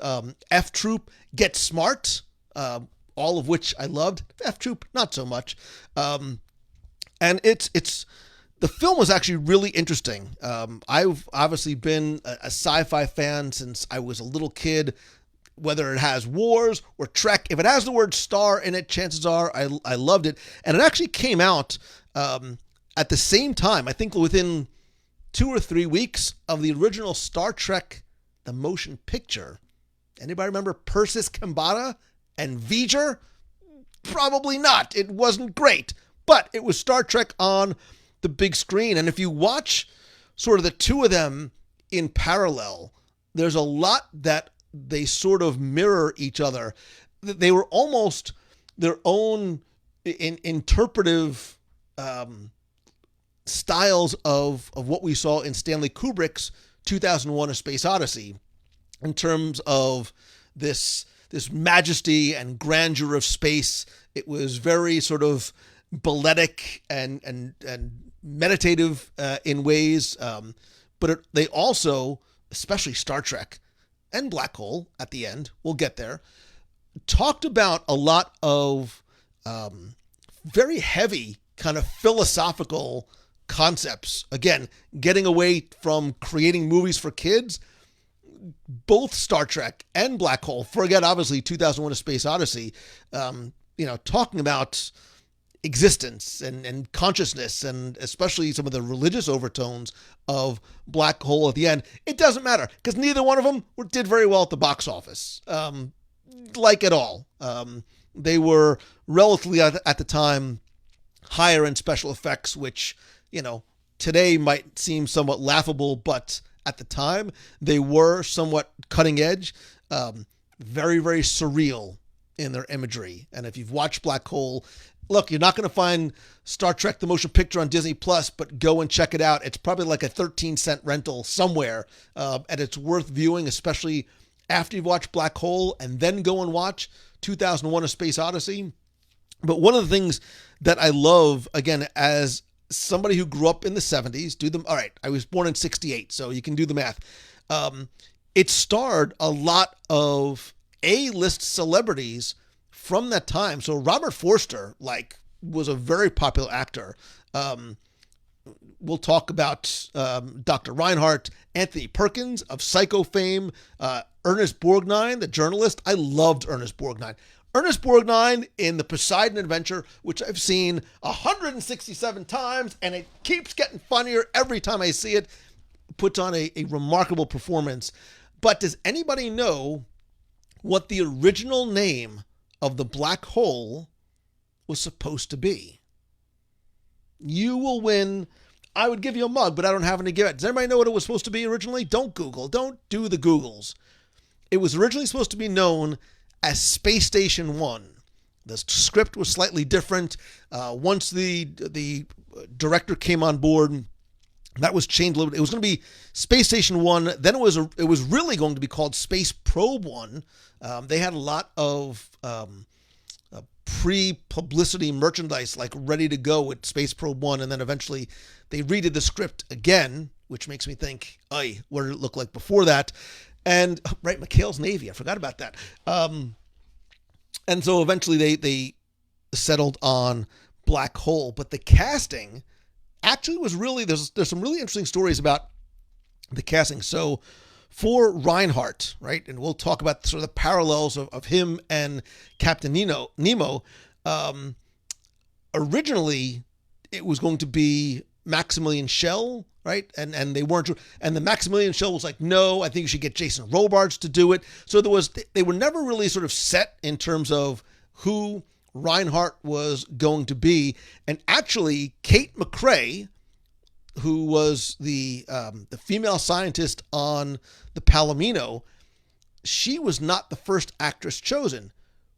Speaker 1: F Troop, Get Smart, all of which I loved. F Troop, not so much. And it's the film was actually really interesting. I've obviously been a sci-fi fan since I was a little kid. Whether it has wars or Trek, if it has the word star in it, chances are I loved it. And it actually came out at the same time, I think within 2 or 3 weeks of the original Star Trek, the motion picture. Anybody remember Persis Kambata and V'ger? Probably not. It wasn't great, but it was Star Trek on the big screen. And if you watch sort of the two of them in parallel, there's a lot that they sort of mirror each other. They were almost their own interpretive styles of what we saw in Stanley Kubrick's 2001: A Space Odyssey in terms of this majesty and grandeur of space. It was very sort of balletic and meditative in ways, but they also, especially Star Trek and Black Hole at the end, we'll get there, talked about a lot of very heavy kind of philosophical concepts. Again, getting away from creating movies for kids. Both Star Trek and Black Hole, forget obviously 2001: A Space Odyssey, talking about existence and consciousness, and especially some of the religious overtones of Black Hole at the end. It doesn't matter because neither one of them did very well at the box office, like at all. They were relatively at the time higher end special effects, which, today might seem somewhat laughable, but at the time they were somewhat cutting edge, very, very surreal in their imagery. And if you've watched Black Hole, look, you're not going to find Star Trek the Motion Picture on Disney Plus, but go and check it out. It's probably like a 13-cent rental somewhere, and it's worth viewing, especially after you've watched Black Hole, and then go and watch 2001: A Space Odyssey. But one of the things that I love, again, as somebody who grew up in the 70s, all right, I was born in 68, so you can do the math. It starred a lot of A-list celebrities from that time. So Robert Forster, was a very popular actor. We'll talk about Dr. Reinhardt, Anthony Perkins of Psycho fame, Ernest Borgnine, the journalist. I loved Ernest Borgnine. Ernest Borgnine in The Poseidon Adventure, which I've seen 167 times, and it keeps getting funnier every time I see it, puts on a remarkable performance. But does anybody know what the original name of the black hole was supposed to be? You will win. I would give you a mug, but I don't have any to give it. Does anybody know what it was supposed to be originally? Don't Google. Don't do the Googles. It was originally supposed to be known as Space Station 1. The script was slightly different. Once the director came on board, that was changed a little bit. It was going to be Space Station 1. Then it was really going to be called Space Probe 1. They had a lot of pre-publicity merchandise ready to go with Space Probe 1, and then eventually they redid the script again, which makes me think, what did it look like before that? And right, McHale's Navy, I forgot about that. And so eventually they settled on Black Hole, but the casting actually was really, there's some really interesting stories about the casting. So for Reinhardt, right, and we'll talk about sort of the parallels of him and Captain Nemo. Originally, it was going to be Maximilian Schell, right? And they weren't, and the Maximilian Schell was like, no, I think you should get Jason Robards to do it. So they were never really sort of set in terms of who Reinhardt was going to be. And actually, Kate McRae, who was the female scientist on the Palomino, she was not the first actress chosen.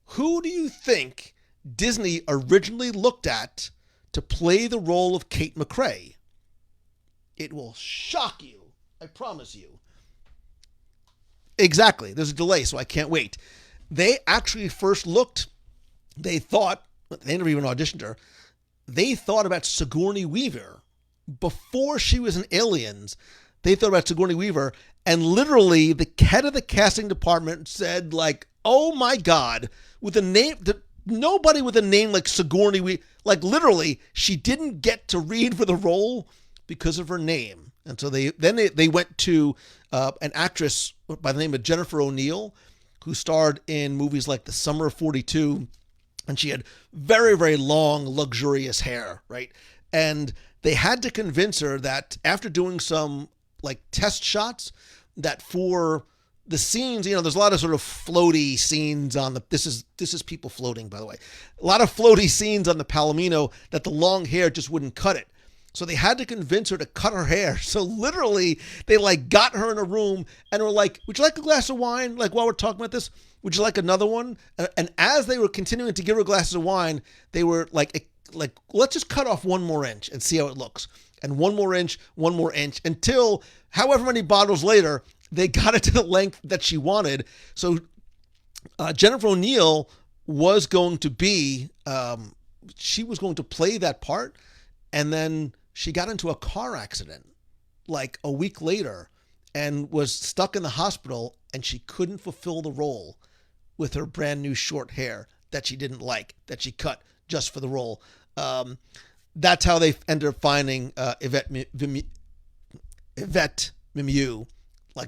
Speaker 1: Who do you think Disney originally looked at to play the role of Kate McRae? It will shock you. I promise you. Exactly. There's a delay, so I can't wait. They actually first looked, they never even auditioned her. They thought about Sigourney Weaver. Before she was in Aliens, they thought about Sigourney Weaver, and literally the head of the casting department said, oh my God, with a name, nobody with a name like Sigourney Weaver, literally, she didn't get to read for the role because of her name. And so they went to an actress by the name of Jennifer O'Neill, who starred in movies like The Summer of 42, and she had very, very long, luxurious hair, right? And they had to convince her that after doing some test shots, that for the scenes, there's a lot of sort of floaty scenes on this is people floating, by the way, a lot of floaty scenes on the Palomino, that the long hair just wouldn't cut it. So they had to convince her to cut her hair. So literally they got her in a room and were like, would you like a glass of wine? While we're talking about this, would you like another one? And as they were continuing to give her glasses of wine, they were like, let's just cut off 1 more inch and see how it looks. And 1 more inch, until however many bottles later, they got it to the length that she wanted. So Jennifer O'Neill was going to be, she was going to play that part. And then she got into a car accident a week later and was stuck in the hospital, and she couldn't fulfill the role with her brand new short hair that she didn't like, that she cut just for the role. That's how they ended up finding Yvette Mimieux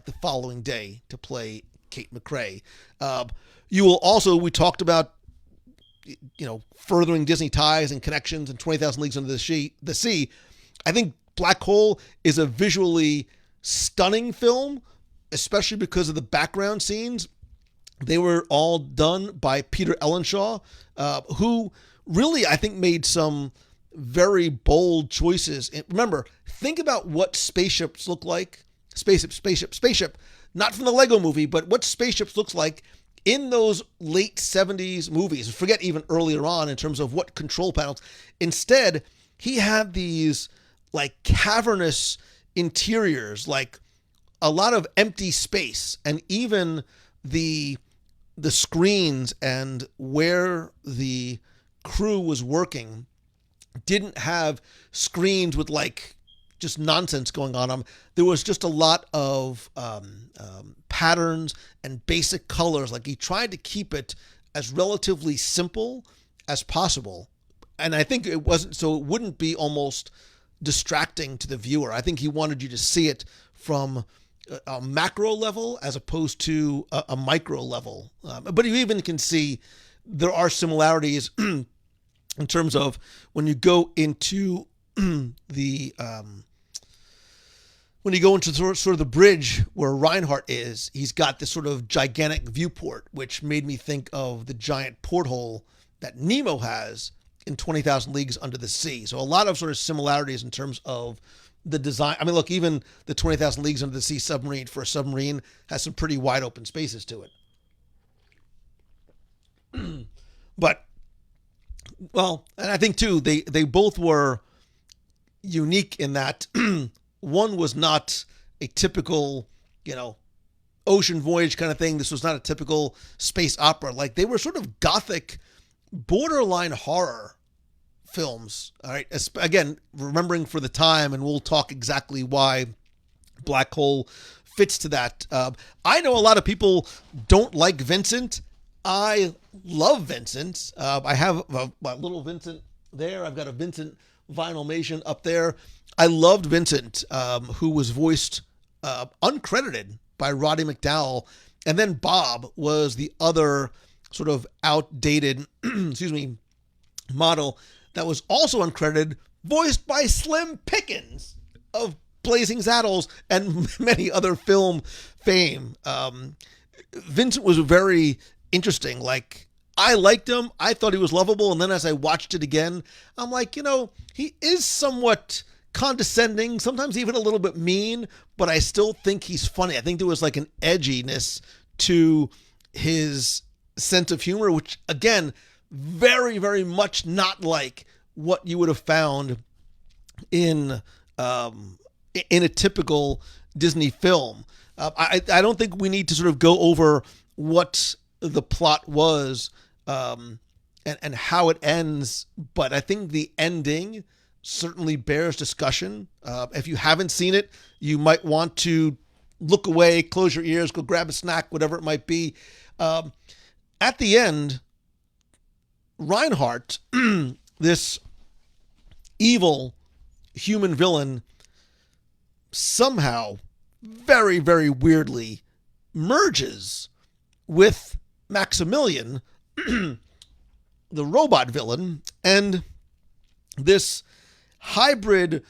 Speaker 1: the following day to play Kate McRae. You will also, we talked about furthering Disney ties and connections and 20,000 Leagues Under the Sea. I think Black Hole is a visually stunning film, especially because of the background scenes. They were all done by Peter Ellenshaw, who really, I think, made some very bold choices. And remember, think about what spaceships look like. Spaceship. Not from the Lego movie, but what spaceships looks like in those late 70s movies. Forget even earlier on in terms of what control panels. Instead, he had these like cavernous interiors, like a lot of empty space, and even the screens and where the crew was working didn't have screens with like just nonsense going on them. There was just a lot of patterns and basic colors. Like he tried to keep it as relatively simple as possible. And I think it wasn't, so it wouldn't be almost distracting to the viewer. I think he wanted you to see it from a macro level as opposed to a micro level. But you even can see there are similarities in terms of when you go into when you go into sort of the bridge where Reinhardt is, he's got this sort of gigantic viewport, which made me think of the giant porthole that Nemo has in 20,000 Leagues Under the Sea. So a lot of sort of similarities in terms of the design. I mean, look, even the 20,000 Leagues Under the Sea submarine for a submarine has some pretty wide open spaces to it. But, well, and I think too, they both were unique in that one was not a typical, ocean voyage kind of thing. This was not a typical space opera. Like they were sort of gothic, borderline horror films. All right. Again, remembering for the time, and we'll talk exactly why Black Hole fits to that. I know a lot of people don't like Vincent. I love Vincent. I have a little Vincent there. I've got a Vincent Vinylmation up there. I loved Vincent, who was voiced uncredited by Roddy McDowall. And then Bob was the other sort of outdated, model that was also uncredited, voiced by Slim Pickens of Blazing Saddles and many other film fame. Vincent was very interesting. Like, I liked him. I thought he was lovable. And then as I watched it again, I'm like, he is somewhat condescending, sometimes even a little bit mean, but I still think he's funny. I think there was like an edginess to his sense of humor, which again, very, very much not like what you would have found in a typical Disney film. I don't think we need to sort of go over what the plot was and how it ends, but I think the ending certainly bears discussion. If you haven't seen it, you might want to look away, close your ears, go grab a snack, whatever it might be. At the end, Reinhardt, this evil human villain, somehow, very, very weirdly, merges with Maximilian, the robot villain, and this hybrid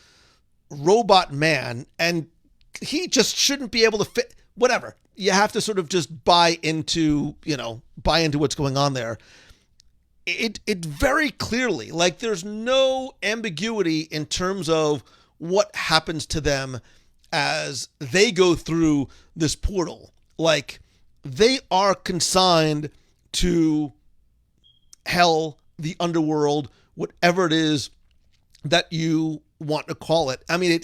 Speaker 1: robot man, and he just shouldn't be able to fit. Whatever. You have to sort of just buy into what's going on there. It very clearly, like, there's no ambiguity in terms of what happens to them as they go through this portal. Like, they are consigned to hell, the underworld, whatever it is that you want to call it. I mean,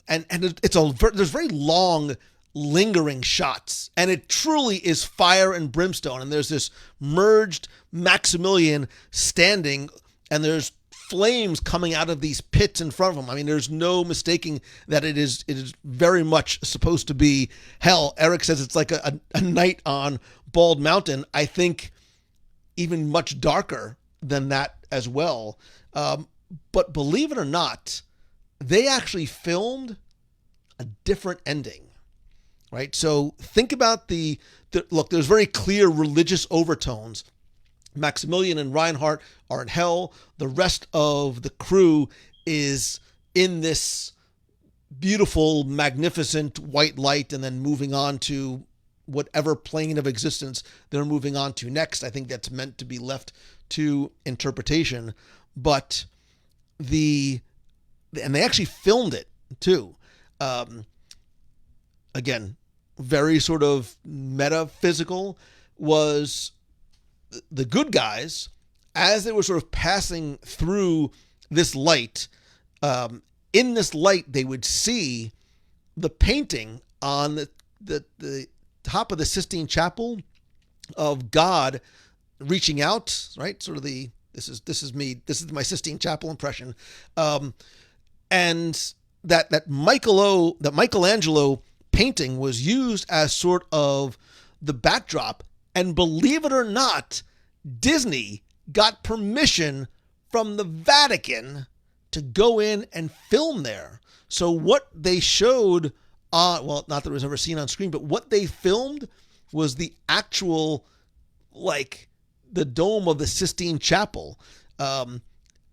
Speaker 1: there's very long, lingering shots, and it truly is fire and brimstone. And there's this merged Maximilian standing, and there's flames coming out of these pits in front of him. I mean, there's no mistaking that it is very much supposed to be hell. Eric says it's like a night on Bald Mountain. I think even much darker than that as well. But believe it or not, they actually filmed a different ending, right? So think about look, there's very clear religious overtones Maximilian and Reinhardt are in hell. The rest of the crew is in this beautiful, magnificent white light, and then moving on to whatever plane of existence they're moving on to next. I think that's meant to be left to interpretation. But and they actually filmed it too. Again, very sort of metaphysical, was the good guys, as they were sort of passing through this light, in this light, they would see the painting on the top of the Sistine Chapel of God reaching out, right? Sort of this is me. This is my Sistine Chapel impression. And that Michelangelo painting was used as sort of the backdrop. And believe it or not, Disney got permission from the Vatican to go in and film there. So what they showed, well, not that it was ever seen on screen, but what they filmed was the actual, like, the dome of the Sistine Chapel. And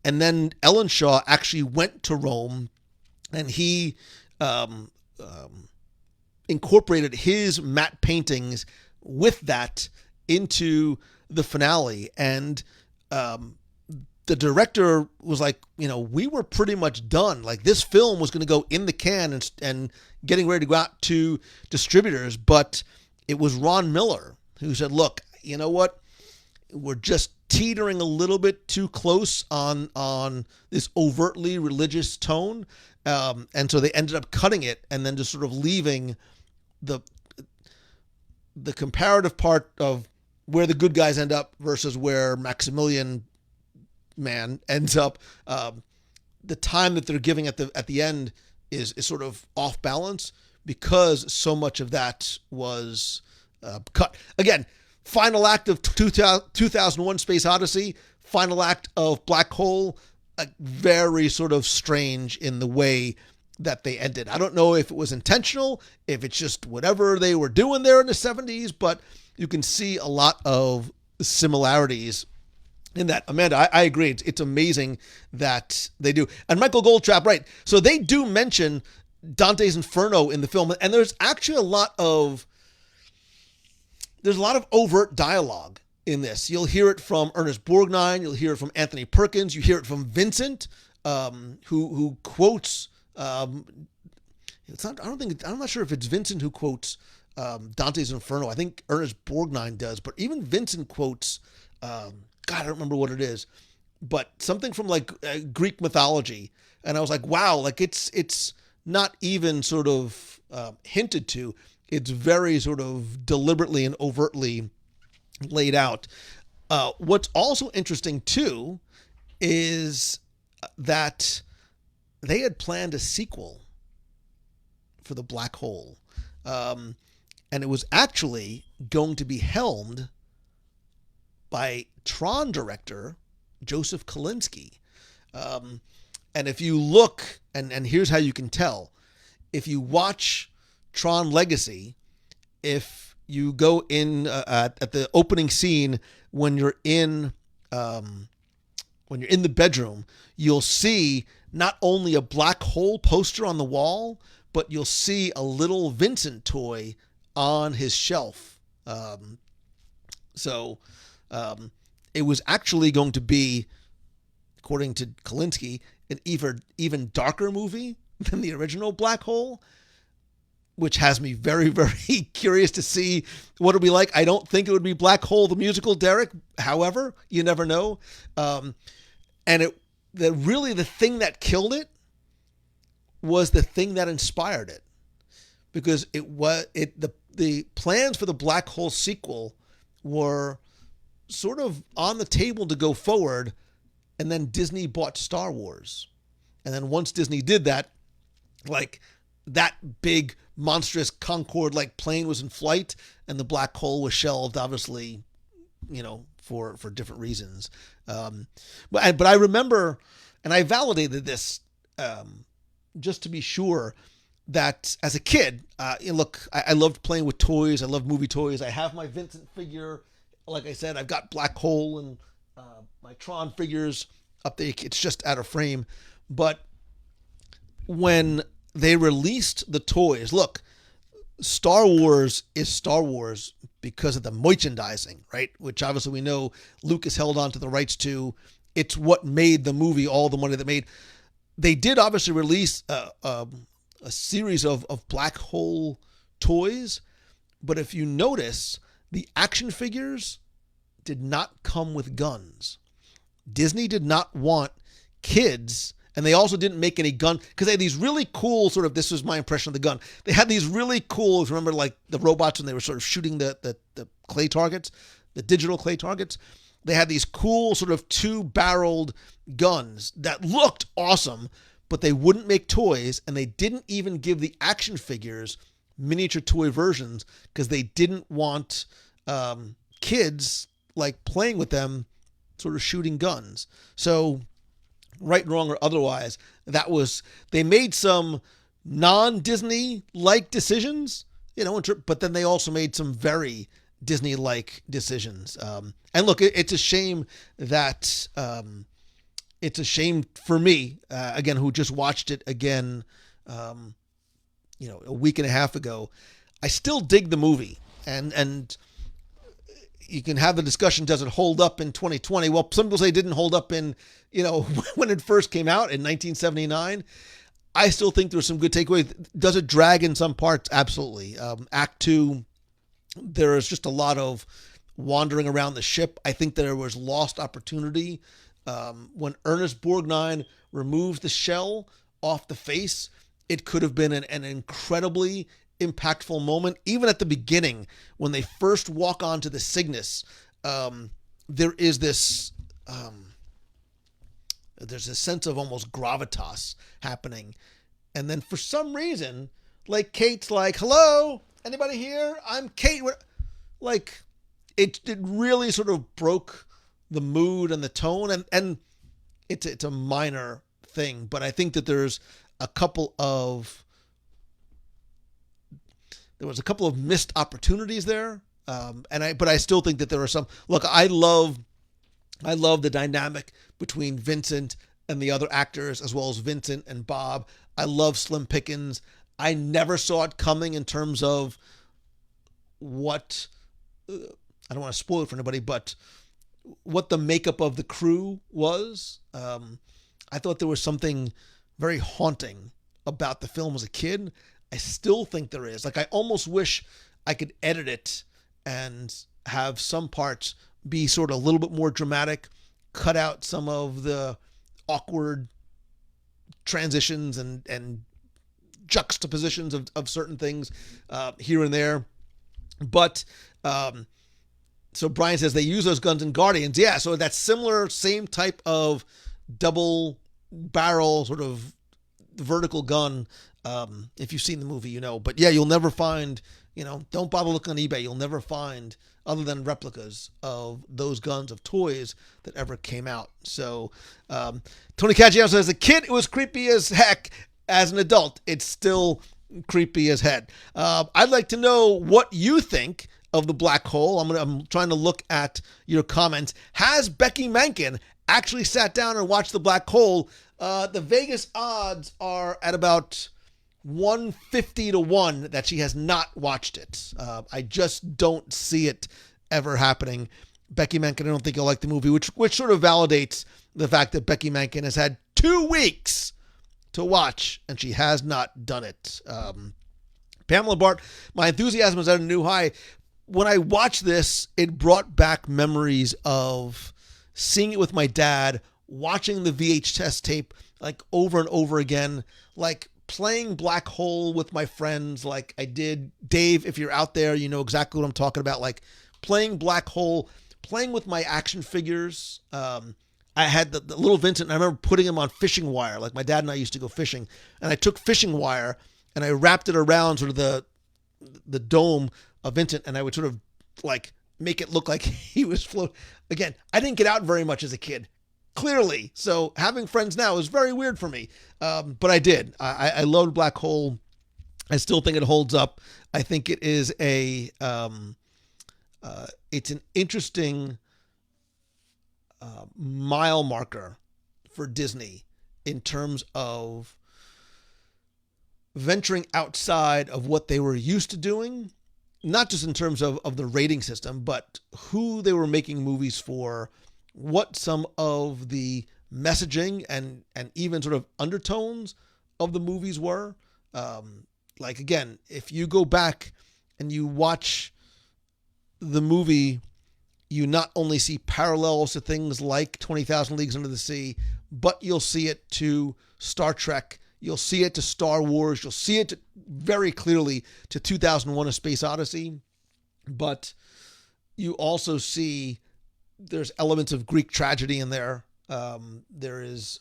Speaker 1: then Ellen Shaw actually went to Rome, and he incorporated his matte paintings with that into the finale. And the director was like, we were pretty much done. Like, this film was going to go in the can and getting ready to go out to distributors. But it was Ron Miller who said, look, you know what? We're just teetering a little bit too close on this overtly religious tone. And so they ended up cutting it and then just sort of leaving the comparative part of where the good guys end up versus where Maximilian man ends up. The time that they're giving at the end is sort of off balance because so much of that was cut. Again, final act of 2001 Space Odyssey, final act of Black Hole, very sort of strange in the way that they ended. I don't know if it was intentional, if it's just whatever they were doing there in the 70s, but you can see a lot of similarities in that. Amanda, I agree. It's amazing that they do. And Michael Goldtrap, right. So they do mention Dante's Inferno in the film, and there's actually a lot of overt dialogue in this. You'll hear it from Ernest Borgnine. You'll hear it from Anthony Perkins. You hear it from Vincent, who quotes. I'm not sure if it's Vincent who quotes Dante's Inferno. I think Ernest Borgnine does, but even Vincent quotes. God, I don't remember what it is, but something from like Greek mythology. And I was like, wow, like it's not even sort of hinted to. It's very sort of deliberately and overtly laid out. What's also interesting too is that they had planned a sequel for the Black Hole. And it was actually going to be helmed by Tron director Joseph Kosinski. And if you look, and here's how you can tell, if you watch Tron Legacy, if you go in at the opening scene when you're in the bedroom, you'll see not only a Black Hole poster on the wall, but you'll see a little Vincent toy on his shelf. It was actually going to be, according to Kosinski, an even darker movie than the original Black Hole, which has me very, very curious to see what it'll be like. I don't think it would be Black Hole the musical, Derek. However, you never know. And the thing that killed it was the thing that inspired it, because the plans for the Black Hole sequel were sort of on the table to go forward, and then Disney bought Star Wars. And then once Disney did that, like, that big monstrous Concorde like plane was in flight, and the Black Hole was shelved, obviously, for different reasons. But I remember, and I validated this just to be sure, that as a kid, look, I loved playing with toys. I loved movie toys. I have my Vincent figure like I said, I've got Black Hole and my Tron figures up there. It's just out of frame. But when they released the toys, look, Star Wars is Star Wars because of the merchandising, right? Which obviously we know Lucas held on to the rights to. It's what made the movie all the money that made. They did obviously release a series of Black Hole toys, but if you notice, the action figures did not come with guns. Disney did not want kids, and they also didn't make any gun, because they had these really cool sort of, this was my impression of the gun. They had these really cool, remember like the robots when they were sort of shooting the clay targets, the digital clay targets? They had these cool sort of two-barreled guns that looked awesome, but they wouldn't make toys, and they didn't even give the action figures miniature toy versions because they didn't want kids like playing with them, sort of shooting guns. So right, wrong, or otherwise, they made some non-Disney-like decisions, but then they also made some very Disney-like decisions. And look, it's a shame that it's a shame for me, again, who just watched it again, a week and a half ago. I still dig the movie, and you can have the discussion, does it hold up in 2020? Well, some people say it didn't hold up in, when it first came out in 1979. I still think there's some good takeaways. Does it drag in some parts? Absolutely. Act 2, there is just a lot of wandering around the ship. I think there was lost opportunity. When Ernest Borgnine removes the shell off the face, it could have been an incredibly impactful moment. Even at the beginning, when they first walk onto the Cygnus, there is this there's a sense of almost gravitas happening, and then for some reason, like Kate's like, "Hello, anybody here? I'm Kate." Like it really sort of broke the mood and the tone, and it's a minor thing, but I think that there was a couple of missed opportunities there, but I still think that there are some. Look, I love the dynamic between Vincent and the other actors, as well as Vincent and Bob. I love Slim Pickens. I never saw it coming in terms of what I don't want to spoil it for anybody, but what the makeup of the crew was. I thought there was something very haunting about the film as a kid. I still think there is. Like, I almost wish I could edit it and have some parts be sort of a little bit more dramatic, cut out some of the awkward transitions and juxtapositions of certain things here and there. But so Brian says they use those guns in Guardians. Yeah, so that same type of double barrel sort of vertical gun. If you've seen the movie, But yeah, you'll never find, don't bother looking on eBay. You'll never find, other than replicas of those guns, of toys that ever came out. So Tony Caggiano says, as a kid, it was creepy as heck. As an adult, it's still creepy as heck. I'd like to know what you think of the Black Hole. I'm trying to look at your comments. Has Becky Menken actually sat down and watched the Black Hole? The Vegas odds are at about 150 to 1 that she has not watched it. I just don't see it ever happening. Becky Menken, I don't think you'll like the movie, which sort of validates the fact that Becky Menken has had 2 weeks to watch, and she has not done it. Pamela Bart, my enthusiasm is at a new high. When I watched this, it brought back memories of seeing it with my dad, watching the VHS tape like over and over again, like playing Black Hole with my friends like I did. Dave, if you're out there, you know exactly what I'm talking about. Like playing Black Hole, playing with my action figures. I had the little Vincent, and I remember putting him on fishing wire. Like my dad and I used to go fishing, and I took fishing wire and I wrapped it around sort of the dome of Vincent, and I would sort of like make it look like he was floating. Again, I didn't get out very much as a kid, clearly. So having friends now is very weird for me. But I did. I loved Black Hole. I still think it holds up. I think it is a It's an interesting mile marker for Disney in terms of venturing outside of what they were used to doing, not just in terms of the rating system, but who they were making movies for, what some of the messaging and even sort of undertones of the movies were. Like, again, if you go back and you watch the movie, you not only see parallels to things like 20,000 Leagues Under the Sea, but you'll see it to Star Trek. You'll see it to Star Wars. You'll see it very clearly to 2001: A Space Odyssey. But you also see there's elements of Greek tragedy in there. There is,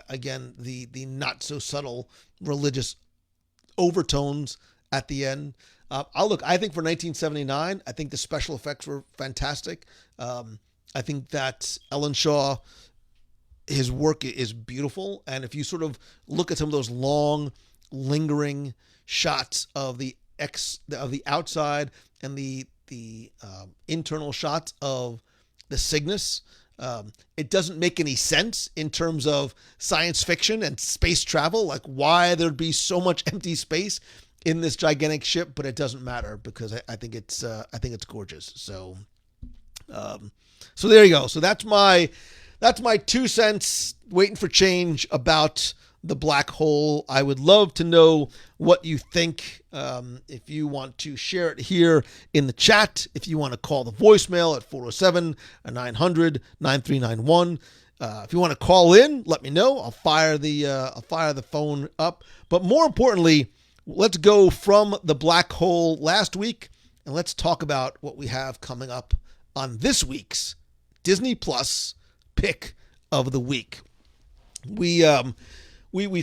Speaker 1: again, the not so subtle religious overtones at the end. I think for 1979, I think the special effects were fantastic. I think that Ellen Shaw, his work is beautiful. And if you sort of look at some of those long, lingering shots of the outside and the internal shots of the Cygnus, it doesn't make any sense in terms of science fiction and space travel, like why there'd be so much empty space in this gigantic ship, but it doesn't matter because I think it's gorgeous. So there you go. So that's my 2 cents waiting for change about the black hole. I would love to know what you think. If you want to share it here in the chat, if you want to call the voicemail at 407-900-9391. If you want to call in, let me know. I'll fire the phone up. But more importantly, let's go from the black hole last week and let's talk about what we have coming up on this week's Disney Plus pick of the week. We've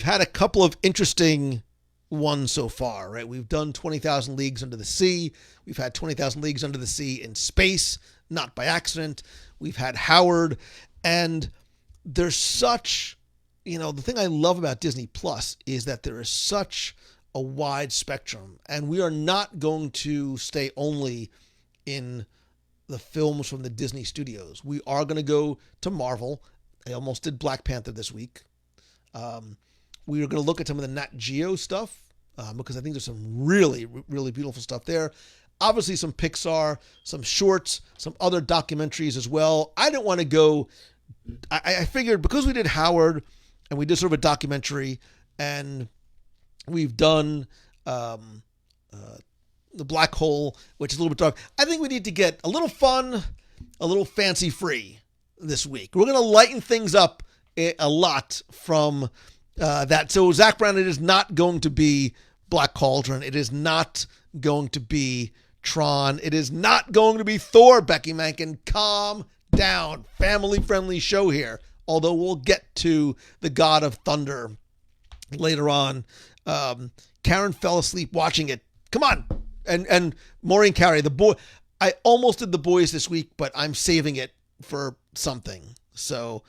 Speaker 1: had a couple of interesting ones so far, right? We've done 20,000 Leagues Under the Sea. We've had 20,000 Leagues Under the Sea in space, not by accident. We've had Howard, and there's such, the thing I love about Disney Plus is that there is such a wide spectrum, and we are not going to stay only in the films from the Disney studios. We are going to go to Marvel. I almost did Black Panther this week. We are going to look at some of the Nat Geo stuff because I think there's some really, really beautiful stuff there. Obviously some Pixar, some shorts, some other documentaries as well. I didn't want to go. I figured because we did Howard and we did sort of a documentary and we've done the black hole, which is a little bit dark. I think we need to get a little fun, a little fancy free this week. We're going to lighten things up a lot from that. So Zach Brown, it is not going to be Black Cauldron. It is not going to be Tron. It is not going to be Thor. Becky Mankin, calm down. Family-friendly show here. Although we'll get to the God of Thunder later on. Karen fell asleep watching it. Come on. And Maureen Carey, the boy. I almost did The Boys this week, but I'm saving it for something. So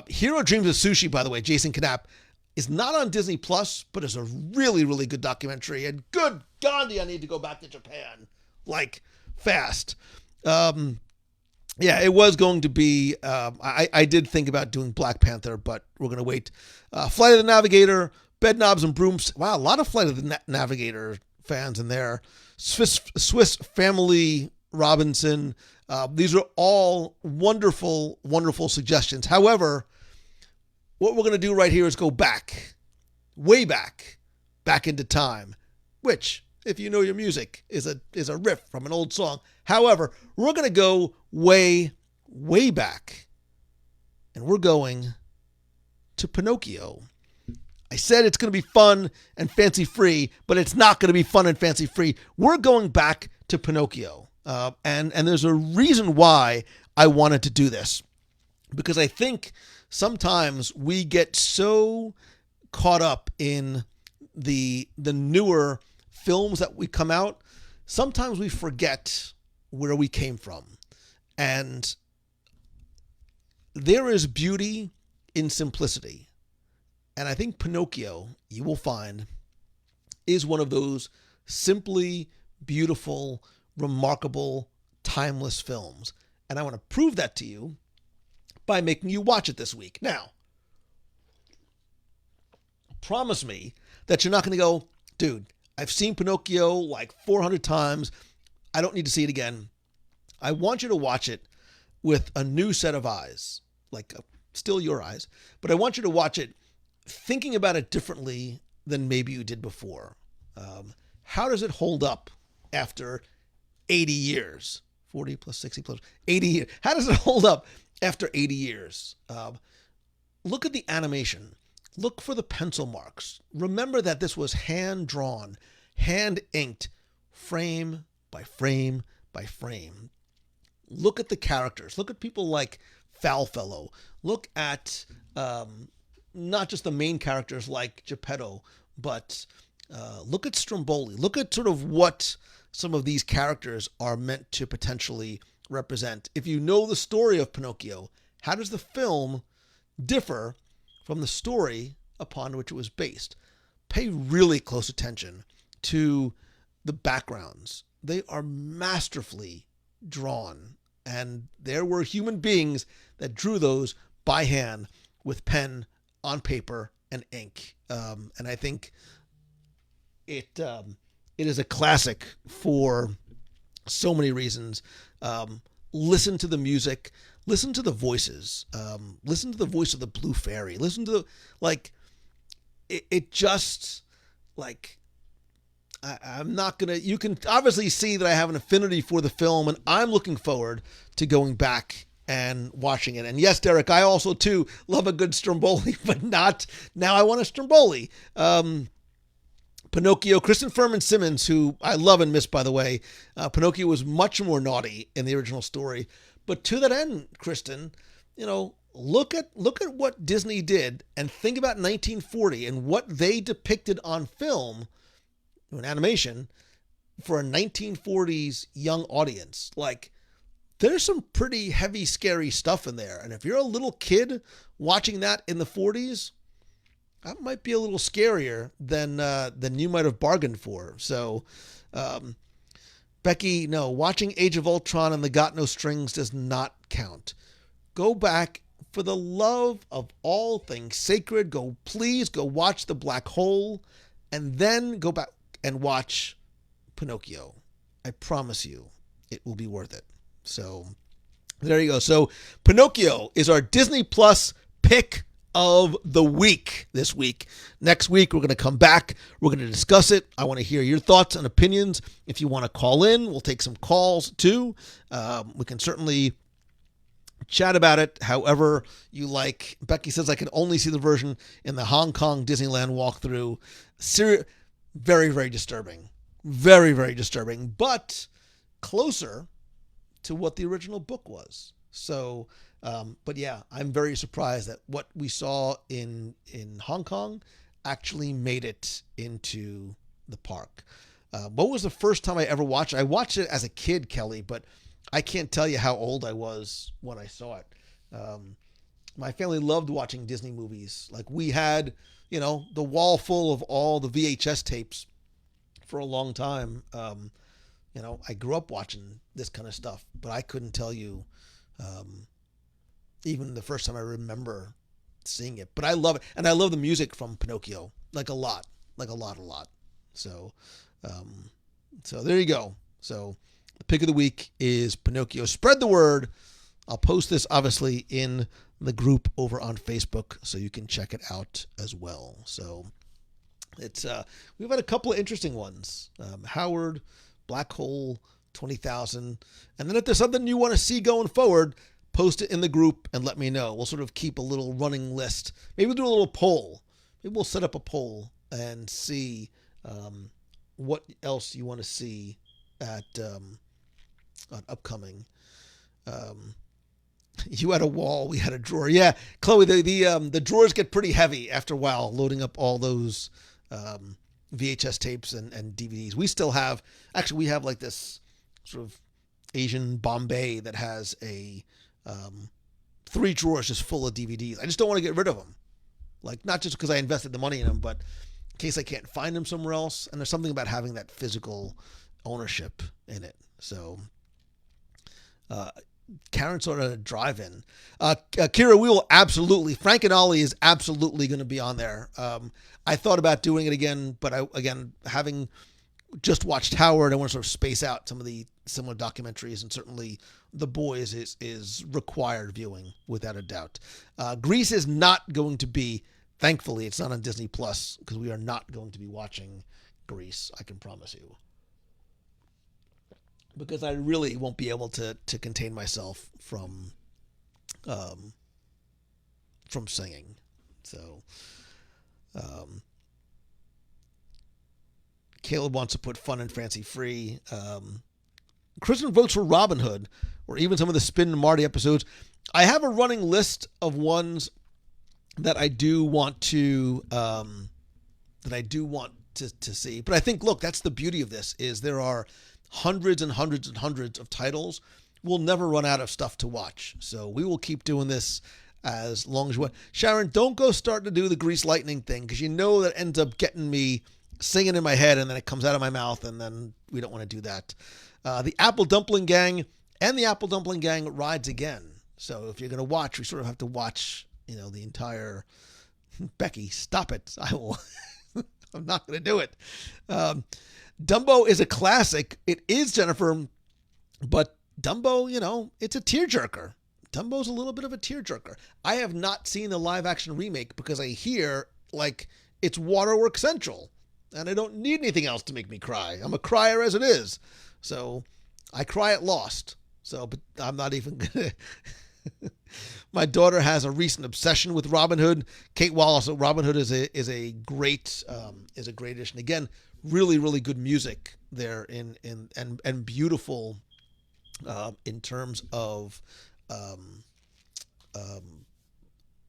Speaker 1: Hero Dreams of Sushi, by the way, Jason Knapp, is not on Disney Plus, but is a really, really good documentary. And good Gandhi, I need to go back to Japan, like, fast. Yeah, it was going to be, I did think about doing Black Panther, but we're going to wait. Flight of the Navigator, Bedknobs and Brooms. Wow, a lot of Flight of the Navigator fans in there. Swiss Family Robinson. These are all wonderful, wonderful suggestions. However, what we're going to do right here is go back, way back into time, which, if you know your music, is a riff from an old song. However, we're going to go way, way back, and we're going to Pinocchio. I said it's going to be fun and fancy free, but it's not going to be fun and fancy free. We're going back to Pinocchio. And there's a reason why I wanted to do this, because I think sometimes we get so caught up in the newer films that we come out. Sometimes we forget where we came from, and there is beauty in simplicity. And I think Pinocchio, you will find, is one of those simply beautiful, remarkable, timeless films. And I want to prove that to you by making you watch it this week. Now, promise me that you're not going to go, dude, I've seen Pinocchio like 400 times. I don't need to see it again. I want you to watch it with a new set of eyes, like still your eyes, but I want you to watch it thinking about it differently than maybe you did before. How does it hold up after 80 years? 40 plus 60 plus 80 years. How does it hold up after 80 years? Look at the animation. Look for the pencil marks. Remember that this was hand-drawn, hand-inked, frame by frame by frame. Look at the characters. Look at people like Foulfellow. Look at not just the main characters like Geppetto, but look at Stromboli. Look at sort of what some of these characters are meant to potentially represent. If you know the story of Pinocchio, how does the film differ from the story upon which it was based? Pay really close attention to the backgrounds. They are masterfully drawn, and there were human beings that drew those by hand with pen on paper and ink. And I think it is a classic for so many reasons. Listen to the music, listen to the voices, listen to the voice of the Blue Fairy, listen to it just like, I'm not going to, you can obviously see that I have an affinity for the film, and I'm looking forward to going back and watching it. And yes, Derek, I also too love a good Stromboli, but not now. I want a Stromboli. Pinocchio, Kristen Furman Simmons, who I love and miss, by the way. Pinocchio was much more naughty in the original story. But to that end, Kristen, look at what Disney did and think about 1940 and what they depicted on film, in animation, for a 1940s young audience. Like, there's some pretty heavy, scary stuff in there. And if you're a little kid watching that in the 40s, that might be a little scarier than you might have bargained for. So, Becky, no, watching Age of Ultron and The Got No Strings does not count. Go back, for the love of all things sacred. Please go watch The Black Hole, and then go back and watch Pinocchio. I promise you, it will be worth it. So, there you go. So, Pinocchio is our Disney Plus pick of the week this week. Next week, we're going to come back. We're going to discuss it. I want to hear your thoughts and opinions. If you want to call in, we'll take some calls too. We can certainly chat about it however you like. Becky says I can only see the version in the Hong Kong Disneyland walkthrough. Very, very disturbing. Very, very disturbing, but closer to what the original book was. So, but yeah, I'm very surprised that what we saw in Hong Kong actually made it into the park. What was the first time I ever watched it? I watched it as a kid, Kelly, but I can't tell you how old I was when I saw it. My family loved watching Disney movies. Like, we had, the wall full of all the VHS tapes for a long time. I grew up watching this kind of stuff, but I couldn't tell you even the first time I remember seeing it. But I love it. And I love the music from Pinocchio, like a lot. So, so there you go. So the pick of the week is Pinocchio. Spread the word. I'll post this obviously in the group over on Facebook, so you can check it out as well. So it's we've had a couple of interesting ones. Howard, Black Hole, 20,000. And then if there's something you want to see going forward, post it in the group and let me know. We'll sort of keep a little running list. Maybe we'll do a little poll. Maybe we'll set up a poll and see what else you want to see at on upcoming. You had a wall, we had a drawer. Yeah, Chloe, the drawers get pretty heavy after a while, loading up all those VHS tapes and DVDs. We still have, actually, we have like this sort of Asian Bombay that has a 3 drawers just full of DVDs. I just don't want to get rid of them. Like, not just because I invested the money in them, but in case I can't find them somewhere else. And there's something about having that physical ownership in it. So Karen saw it at a drive-in. Kira, we will absolutely. Frank and Ollie is absolutely going to be on there. I thought about doing it again, but having just watched Howard, I want to sort of space out some of the similar documentaries, and certainly The Boys is required viewing without a doubt. Grease is not going to be. Thankfully, it's not on Disney Plus because we are not going to be watching Grease. I can promise you. Because I really won't be able to contain myself from singing. So, Caleb wants to put fun and fancy free. Kristen votes for Robin Hood, or even some of the Spin and Marty episodes. I have a running list of ones that I do want to see. But I think, look, that's the beauty of this, is there are hundreds and hundreds and hundreds of titles. We'll never run out of stuff to watch. So we will keep doing this as long as you want. Sharon, don't go start to do the Grease Lightning thing, because you know that ends up getting me singing in my head and then it comes out of my mouth, and then we don't want to do that. The Apple Dumpling Gang and the Apple Dumpling Gang rides again. So if you're going to watch, we sort of have to watch, the entire... Becky, stop it. I will... I'm not going to do it. Dumbo is a classic. It is, Jennifer, but Dumbo, it's a tearjerker. Dumbo's a little bit of a tearjerker. I have not seen the live action remake because I hear it's Waterworks Central, and I don't need anything else to make me cry. I'm a crier as it is. So I cry at Lost. So, but I'm not even going to... My daughter has a recent obsession with Robin Hood. Kate Wallace, Robin Hood is a great addition. Again, really, really good music there and beautiful in terms of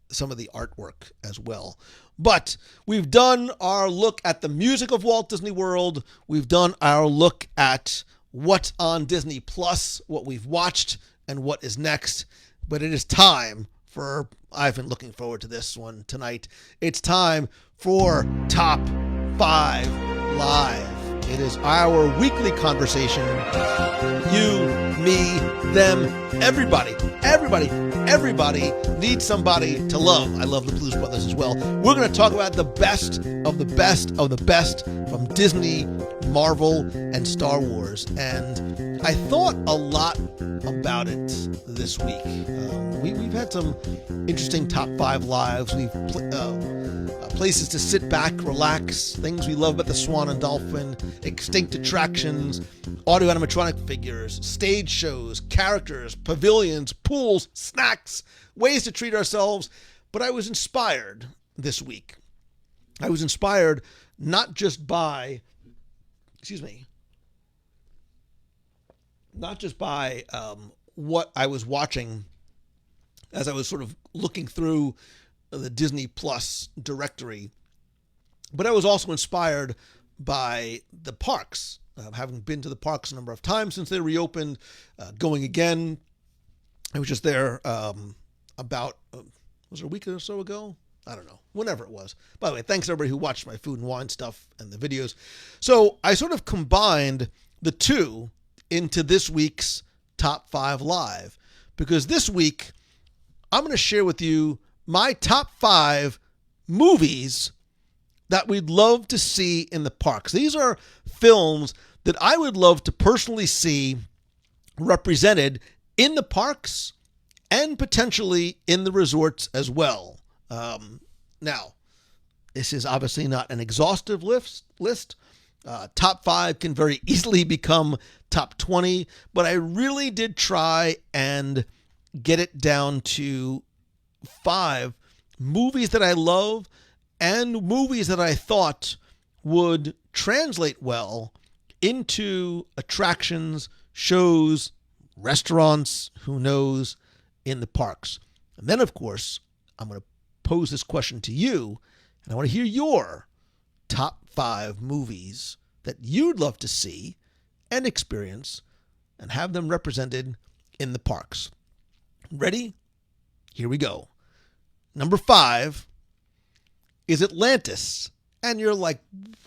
Speaker 1: some of the artwork as well. But we've done our look at the music of Walt Disney World. We've done our look at what's on Disney Plus, what we've watched, and what is next. But it is time for, I've been looking forward to this one tonight. It's time for Top 5 Live. It is our weekly conversation. You, me, them, everybody needs somebody to love. I love the Blues Brothers as well. We're going to talk about the best of the best of the best from Disney, Marvel, and Star Wars. And I thought a lot about it this week. We've had some interesting top 5 lives. We've places to sit back, relax, things we love about the Swan and Dolphin, extinct attractions, audio animatronic figures, stage shows, characters, pavilions, pools, snacks, ways to treat ourselves. But I was inspired this week. I was inspired not just by what I was watching as I was sort of looking through the Disney Plus directory, but I was also inspired by the parks, having been to the parks a number of times since they reopened, going again. I was just there about, was it a week or so ago? I don't know, whenever it was. By the way, thanks everybody who watched my food and wine stuff and the videos. So I sort of combined the two into this week's Top 5 Live, because this week I'm going to share with you my top 5 movies that we'd love to see in the parks. These are films that I would love to personally see represented in the parks and potentially in the resorts as well. Now, this is obviously not an exhaustive list. Top 5 can very easily become top 20, but I really did try and get it down to 5 movies that I love and movies that I thought would translate well into attractions, shows, restaurants, who knows, in the parks. And then, of course, I'm going to pose this question to you, and I want to hear your top 5 movies that you'd love to see and experience and have them represented in the parks. Ready? Here we go. Number 5 is Atlantis and you're like,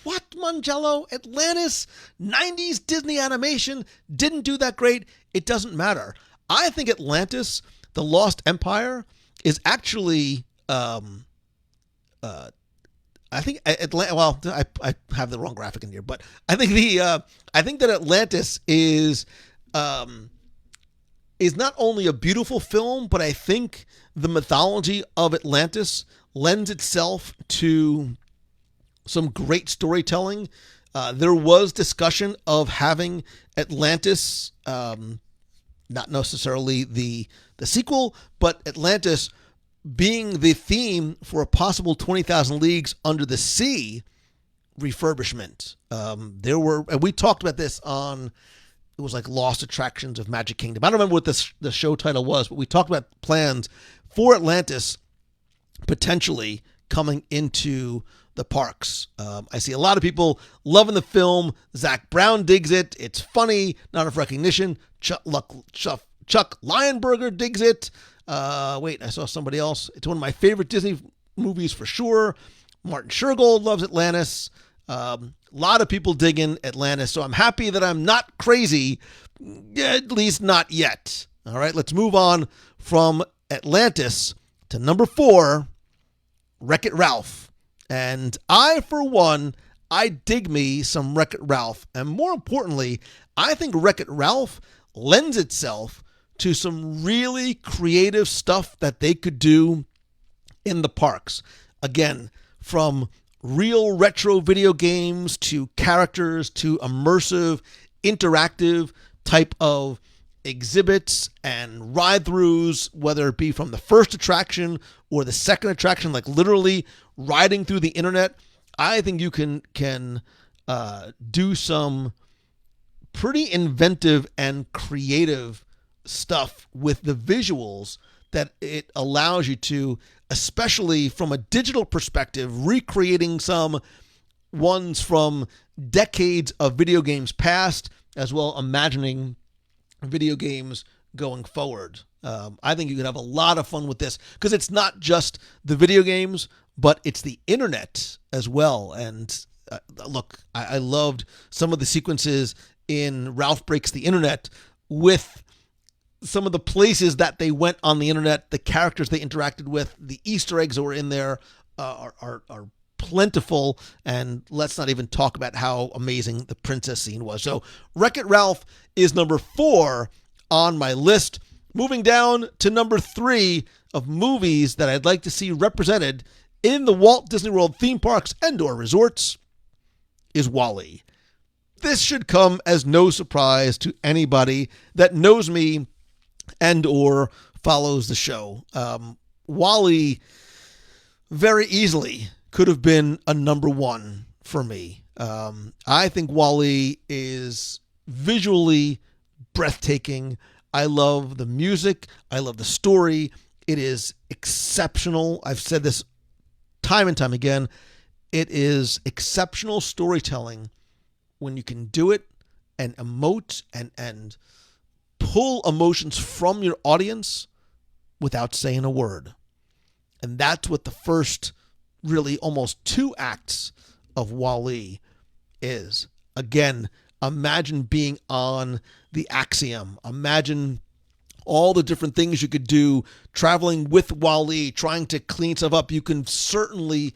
Speaker 1: what, Mangello? Atlantis, 90s Disney animation didn't do that great. It doesn't matter. I think Atlantis, The Lost Empire, is actually, I think well, I have the wrong graphic in here, but I think I think that Atlantis is not only a beautiful film, but I think the mythology of Atlantis lends itself to some great storytelling. There was discussion of having Atlantis, not necessarily the sequel, but Atlantis being the theme for a possible 20,000 Leagues Under the Sea refurbishment. And we talked about this on, it was like Lost Attractions of Magic Kingdom. I don't remember what the show title was, but we talked about plans for Atlantis potentially coming into the parks. I see a lot of people loving the film. Zach Brown digs it. It's funny, not enough recognition. Chuck Lionberger digs it. Wait, I saw somebody else. It's one of my favorite Disney movies for sure. Martin Shergold loves Atlantis. A lot of people digging Atlantis, so I'm happy that I'm not crazy, at least not yet. All right, let's move on from Atlantis to number 4, Wreck-It Ralph. And for one, I dig me some Wreck-It Ralph. And more importantly, I think Wreck-It Ralph lends itself to some really creative stuff that they could do in the parks. Again, from real retro video games to characters to immersive, interactive type of exhibits and ride-throughs, whether it be from the first attraction or the second attraction, like literally riding through the internet. I think you can do some pretty inventive and creative stuff with the visuals that it allows you to, especially from a digital perspective, recreating some ones from decades of video games past, as well imagining video games going forward. I think you could have a lot of fun with this because it's not just the video games, but it's the internet as well. And look, I loved some of the sequences in Ralph Breaks the Internet with some of the places that they went on the internet, the characters they interacted with, the Easter eggs that were in there are plentiful. And let's not even talk about how amazing the princess scene was. So Wreck-It Ralph is number 4 on my list. Moving down to number 3 of movies that I'd like to see represented in the Walt Disney World theme parks and/or resorts is WALL-E. This should come as no surprise to anybody that knows me and/or follows the show. WALL-E very easily could have been a number 1 for me. I think WALL-E is visually breathtaking. I love the music. I love the story. It is exceptional. I've said this time and time again. It is exceptional storytelling when you can do it and emote and pull emotions from your audience without saying a word. And that's what the first really almost 2 acts of WALL-E is. Again, imagine being on the Axiom. Imagine all the different things you could do traveling with WALL-E, trying to clean stuff up. You can certainly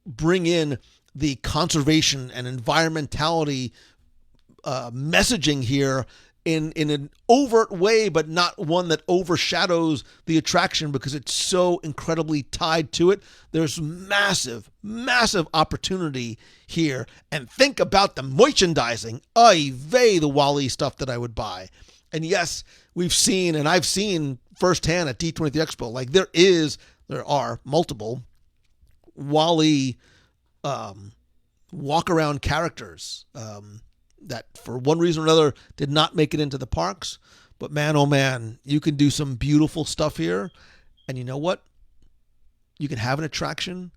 Speaker 1: bring in the conservation and environmentality messaging here in an overt way, but not one that overshadows the attraction because it's so incredibly tied to it. There's massive, massive opportunity here. And think about the merchandising. Ay vey, the WALL-E stuff that I would buy. And yes, we've seen, and I've seen firsthand at D23 Expo, like there are multiple WALL-E walk around characters that for one reason or another did not make it into the parks. But man, oh man, you can do some beautiful stuff here. And you know what? You can have an attraction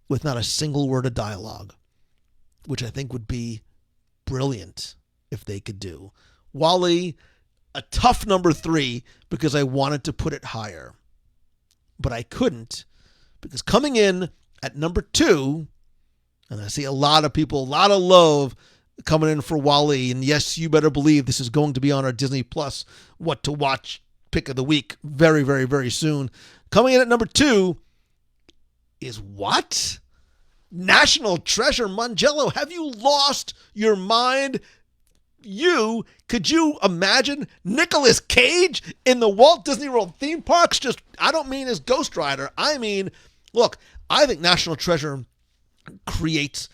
Speaker 1: with not a single word of dialogue, which I think would be brilliant if they could do. WALL-E, a tough number 3 because I wanted to put it higher. But I couldn't because coming in at number 2 And I see a lot of people, a lot of love coming in for Wall-E. And yes, you better believe this is going to be on our Disney Plus What to Watch pick of the week very, very, very soon. Coming in at number 2 is what? National Treasure. Mangello, have you lost your mind? Could you imagine Nicolas Cage in the Walt Disney World theme parks? I don't mean as Ghost Rider. I mean, look, I think National Treasure creates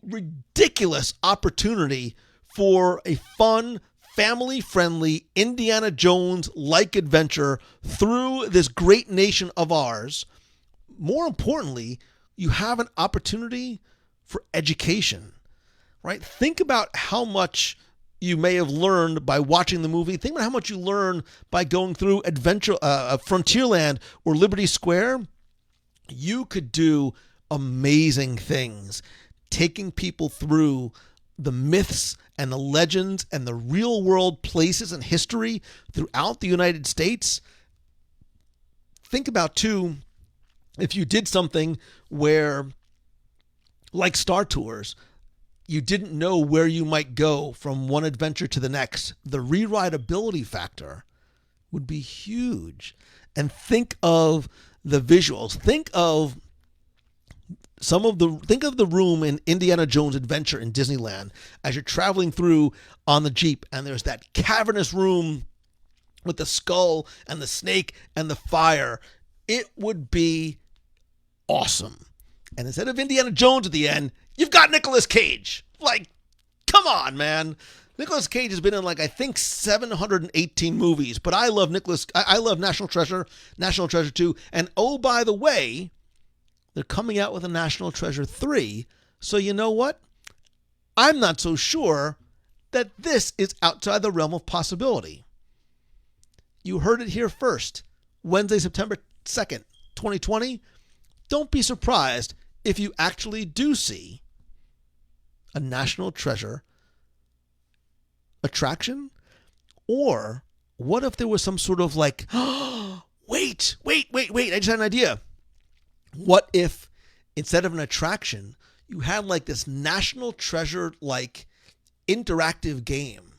Speaker 1: ridiculous opportunity for a fun, family-friendly Indiana Jones-like adventure through this great nation of ours. More importantly, you have an opportunity for education, right? Think about how much you may have learned by watching the movie. Think about how much you learn by going through Frontierland or Liberty Square. You could do amazing things, taking people through the myths and the legends and the real world places and history throughout the United States. Think about, too, if you did something where, like Star Tours, you didn't know where you might go from one adventure to the next, the rewritability factor would be huge. And think of the visuals. Think of the room in Indiana Jones Adventure in Disneyland as you're traveling through on the Jeep, and there's that cavernous room with the skull and the snake and the fire. It would be awesome. And instead of Indiana Jones at the end, you've got Nicolas Cage. Like, come on, man. Nicolas Cage has been in, I think 718 movies, but I love I love National Treasure 2. And oh, by the way, they're coming out with a National Treasure 3. So you know what? I'm not so sure that this is outside the realm of possibility. You heard it here first. Wednesday, September 2nd, 2020. Don't be surprised if you actually do see a National Treasure attraction. Or what if there was some sort of wait, I just had an idea. What if instead of an attraction, you had this National Treasure interactive game?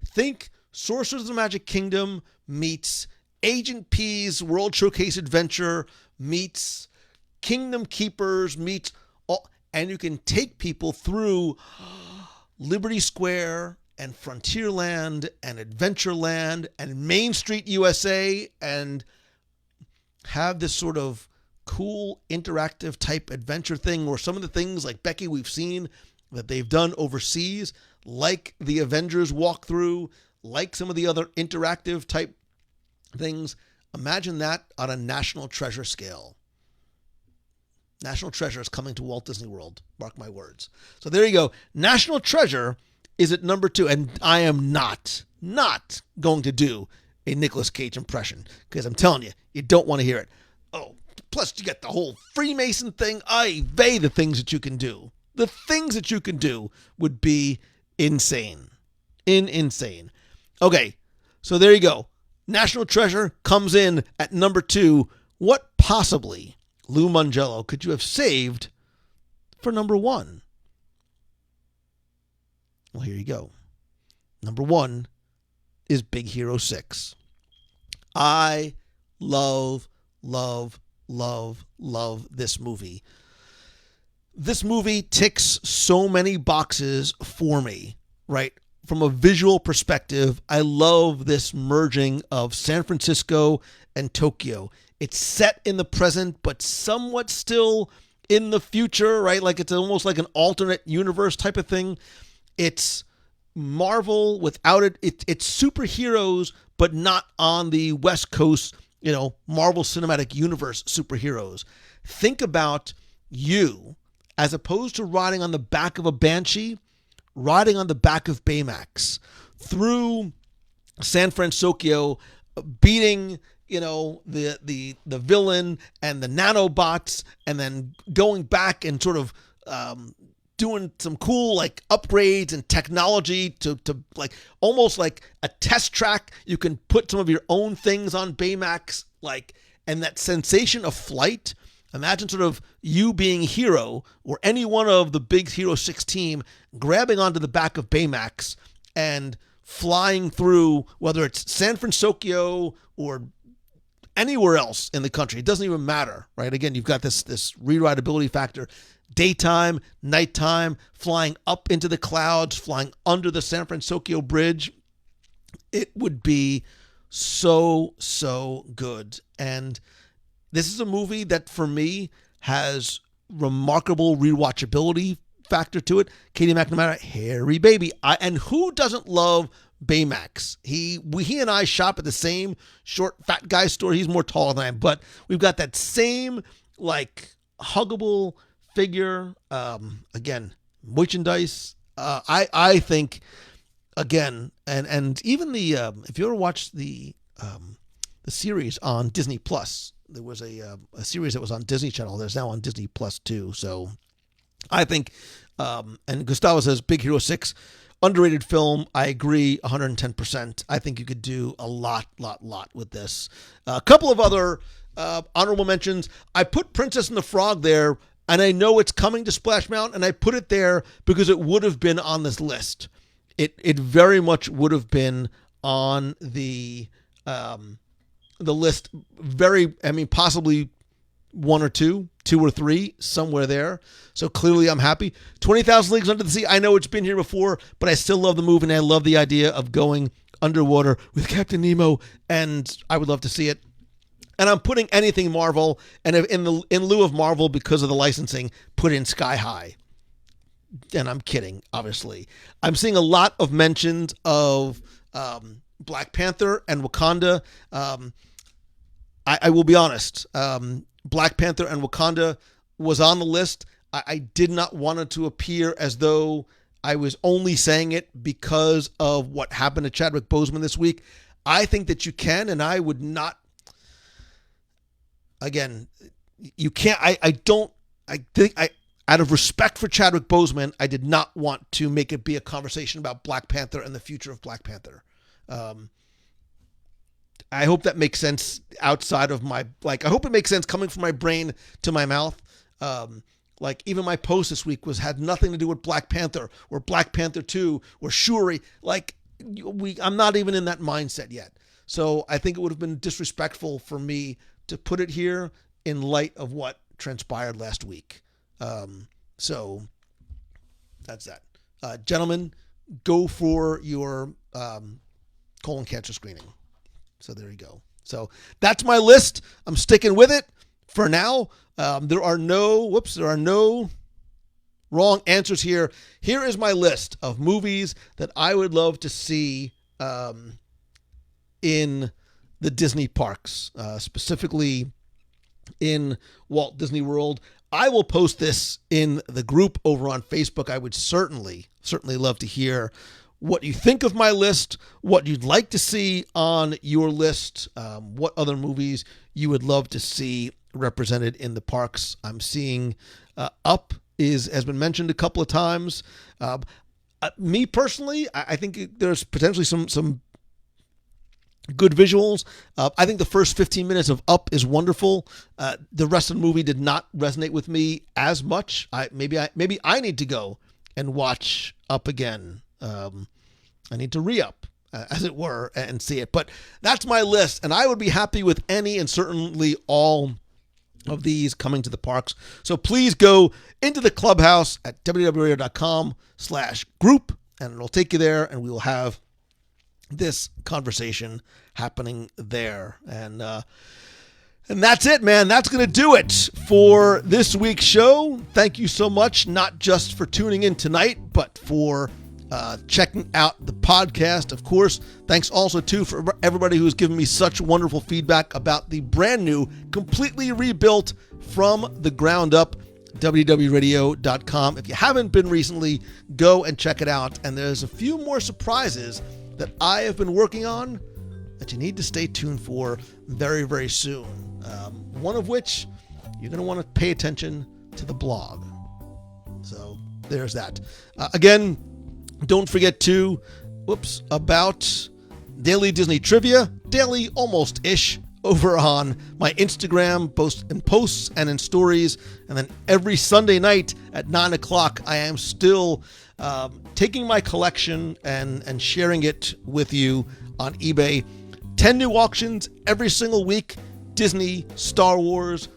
Speaker 1: Think Sorcerers of the Magic Kingdom meets Agent P's World Showcase Adventure meets Kingdom Keepers meets all, and you can take people through Liberty Square and Frontierland and Adventureland and Main Street USA and have this sort of cool interactive type adventure thing, or some of the things like Becky we've seen that they've done overseas, like the Avengers walkthrough, like some of the other interactive type things. Imagine that on a National Treasure scale. National Treasure is coming to Walt Disney World. Mark my words. So there you go. National Treasure is at number 2. And I am not going to do a Nicolas Cage impression because I'm telling you, you don't want to hear it. Oh, plus you get the whole Freemason thing. The things that you can do. The things that you can do would be insane. Insane. Okay, so there you go. National Treasure comes in at number 2. What possibly, Lou Mangello, could you have saved for number 1? Well, here you go. Number 1 is Big Hero 6. I love this movie. This movie ticks so many boxes for me, right? From a visual perspective, I love this merging of San Francisco and Tokyo. It's set in the present, but somewhat still in the future, right? It's almost like an alternate universe type of thing. It's Marvel without it. It's superheroes, but not on the West Coast, Marvel Cinematic Universe superheroes. Think about you, as opposed to riding on the back of a Banshee, riding on the back of Baymax through San Francisco, beating, the villain and the nanobots, and then going back and sort of doing some cool upgrades and technology to almost like a test track. You can put some of your own things on Baymax, and that sensation of flight Imagine sort of you being Hero or any one of the big Hero 6 team grabbing onto the back of Baymax and flying through, whether it's San Francisco or anywhere else in the country. It doesn't even matter, right? Again, you've got this rewritability factor. Daytime, nighttime, flying up into the clouds, flying under the San Francisco Bridge. It would be so good. And this is a movie that, for me, has remarkable rewatchability factor to it. Katie McNamara, hairy baby. And who doesn't love Baymax? He and I shop at the same short, fat guy store. He's more taller than I am, but we've got that same, like, huggable figure. Again, merchandise. I think, again, and even the if you ever watched the series on Disney Plus, there was a series that was on Disney Channel. There's now on Disney Plus too. So I think, and Gustavo says Big Hero 6, underrated film. I agree 110%. I think you could do a lot with this. A couple of other honorable mentions. I put Princess and the Frog there, and I know it's coming to Splash Mountain, and I put it there because it would have been on this list. It very much would have been on the list. Possibly one or two or three, somewhere there. So clearly I'm happy. 20,000 Leagues Under the Sea. I know it's been here before, but I still love the movie, and I love the idea of going underwater with Captain Nemo, and I would love to see it. And I'm putting anything Marvel, and in lieu of Marvel, because of the licensing, put in Sky High. And I'm kidding, obviously. I'm seeing a lot of mentions of Black Panther and Wakanda. I will be honest. Black Panther and Wakanda was on the list. I did not want it to appear as though I was only saying it because of what happened to Chadwick Boseman this week. I think that you can, and I would not. Again, you can't. Out of respect for Chadwick Boseman, I did not want to make it be a conversation about Black Panther and the future of Black Panther. I hope that makes sense outside of my, I hope it makes sense coming from my brain to my mouth. Even my post this week had nothing to do with Black Panther or Black Panther 2 or Shuri. I'm not even in that mindset yet. So I think it would have been disrespectful for me to put it here in light of what transpired last week. So that's that. Gentlemen, go for your colon cancer screening. So there you go. So that's my list. I'm sticking with it for now. There are no wrong answers here. Here is my list of movies that I would love to see in the Disney parks, specifically in Walt Disney World. I will post this in the group over on Facebook. I would certainly love to hear what you think of my list, what you'd like to see on your list, what other movies you would love to see represented in the parks. I'm seeing Up has been mentioned a couple of times. Me personally, I think there's potentially some good visuals. I think the first 15 minutes of Up is wonderful. The rest of the movie did not resonate with me as much. Maybe I need to go and watch Up again. I need to re-up, as it were, and see it. But that's my list, and I would be happy with any and certainly all of these coming to the parks. So please go into the clubhouse at www.com/group, and it'll take you there, and we will have this conversation happening there. And that's it, man. That's going to do it for this week's show. Thank you so much, not just for tuning in tonight, but for checking out the podcast. Of course, thanks also too for everybody who's given me such wonderful feedback about the brand new, completely rebuilt from the ground up WDWradio.com. If you haven't been recently, go and check it out. And there's a few more surprises that I have been working on that you need to stay tuned for very, very soon. One of which you're going to want to pay attention to the blog. So there's that. Again, don't forget about Daily Disney Trivia, daily almost-ish, over on my Instagram, both in posts and in stories. And then every Sunday night at 9 o'clock, I am still taking my collection and sharing it with you on eBay. 10 new auctions every single week. Disney, Star Wars,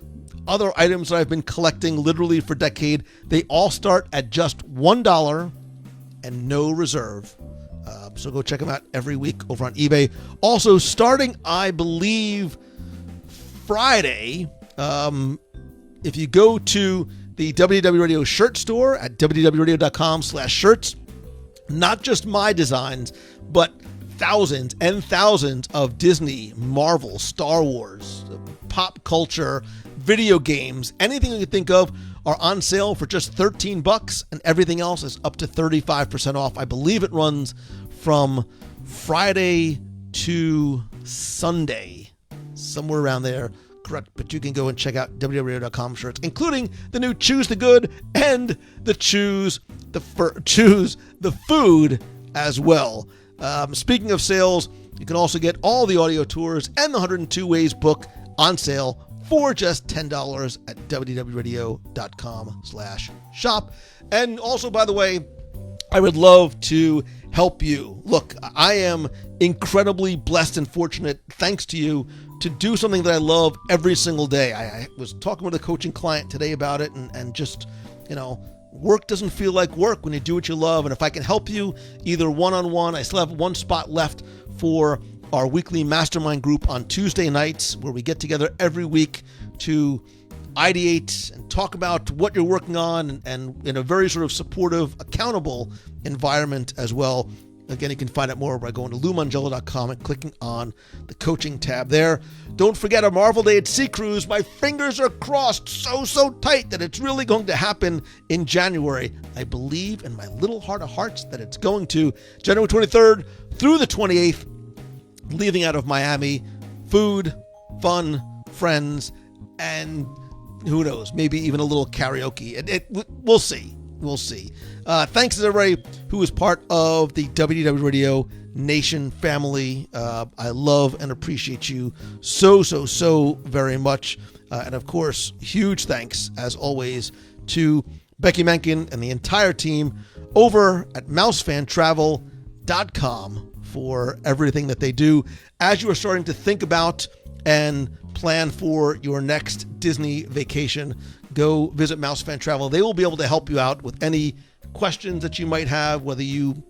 Speaker 1: other items that I've been collecting literally for a decade. They all start at just $1 and no reserve. So go check them out every week over on eBay. Also, starting, I believe, Friday, if you go to the WDW Radio shirt store at wdwradio.com/shirts, not just my designs, but thousands and thousands of Disney, Marvel, Star Wars, pop culture, video games, anything you can think of are on sale for just $13, and everything else is up to 35% off. I believe it runs from Friday to Sunday, somewhere around there. Correct, but you can go and check out www.radio.com shirts, including the new Choose the Good and the Choose the Food as well. Speaking of sales, you can also get all the audio tours and the 102 Ways book on sale for just $10 at www.radio.com/shop. And also, by the way, I would love to help you. Look, I am incredibly blessed and fortunate, thanks to you, to do something that I love every single day. I was talking with a coaching client today about it, and just, work doesn't feel like work when you do what you love. And if I can help you either one-on-one, I still have one spot left for our weekly mastermind group on Tuesday nights, where we get together every week to ideate and talk about what you're working on, and in a very sort of supportive, accountable environment as well. Again, you can find out more by going to LouMangello.com and clicking on the coaching tab there. Don't forget our Marvel Day at Sea Cruise. My fingers are crossed so tight that it's really going to happen in January. I believe in my little heart of hearts that it's going to. January 23rd through the 28th, leaving out of Miami. Food, fun, friends, and who knows, maybe even a little karaoke. We'll see. We'll see. Thanks to everybody who is part of the WDW Radio Nation family. I love and appreciate you so very much. And of course, huge thanks, as always, to Becky Menken and the entire team over at mousefantravel.com for everything that they do. As you are starting to think about and plan for your next Disney vacation, go visit Mousefan Travel. They will be able to help you out with any questions that you might have, whether you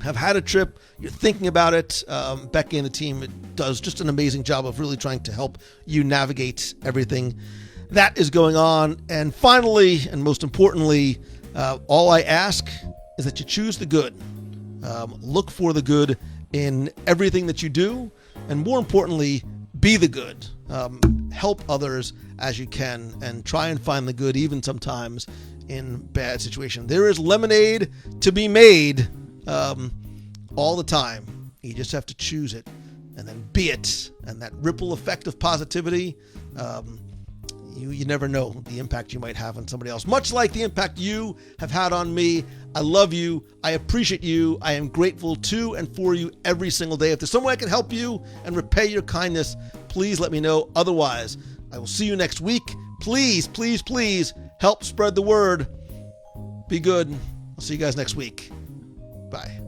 Speaker 1: have had a trip, you're thinking about it. Becky and the team does just an amazing job of really trying to help you navigate everything that is going on. And finally, and most importantly, all I ask is that you choose the good. Look for the good in everything that you do, and more importantly, be the good. Help others as you can, and try and find the good even sometimes in bad situations. There is lemonade to be made all the time. You just have to choose it and then be it. And that ripple effect of positivity, you never know the impact you might have on somebody else, much like the impact you have had on me. I love you. I appreciate you. I am grateful to and for you every single day. If there's some way I can help you and repay your kindness, please let me know. Otherwise, I will see you next week. Please help spread the word. Be good. I'll see you guys next week. Bye.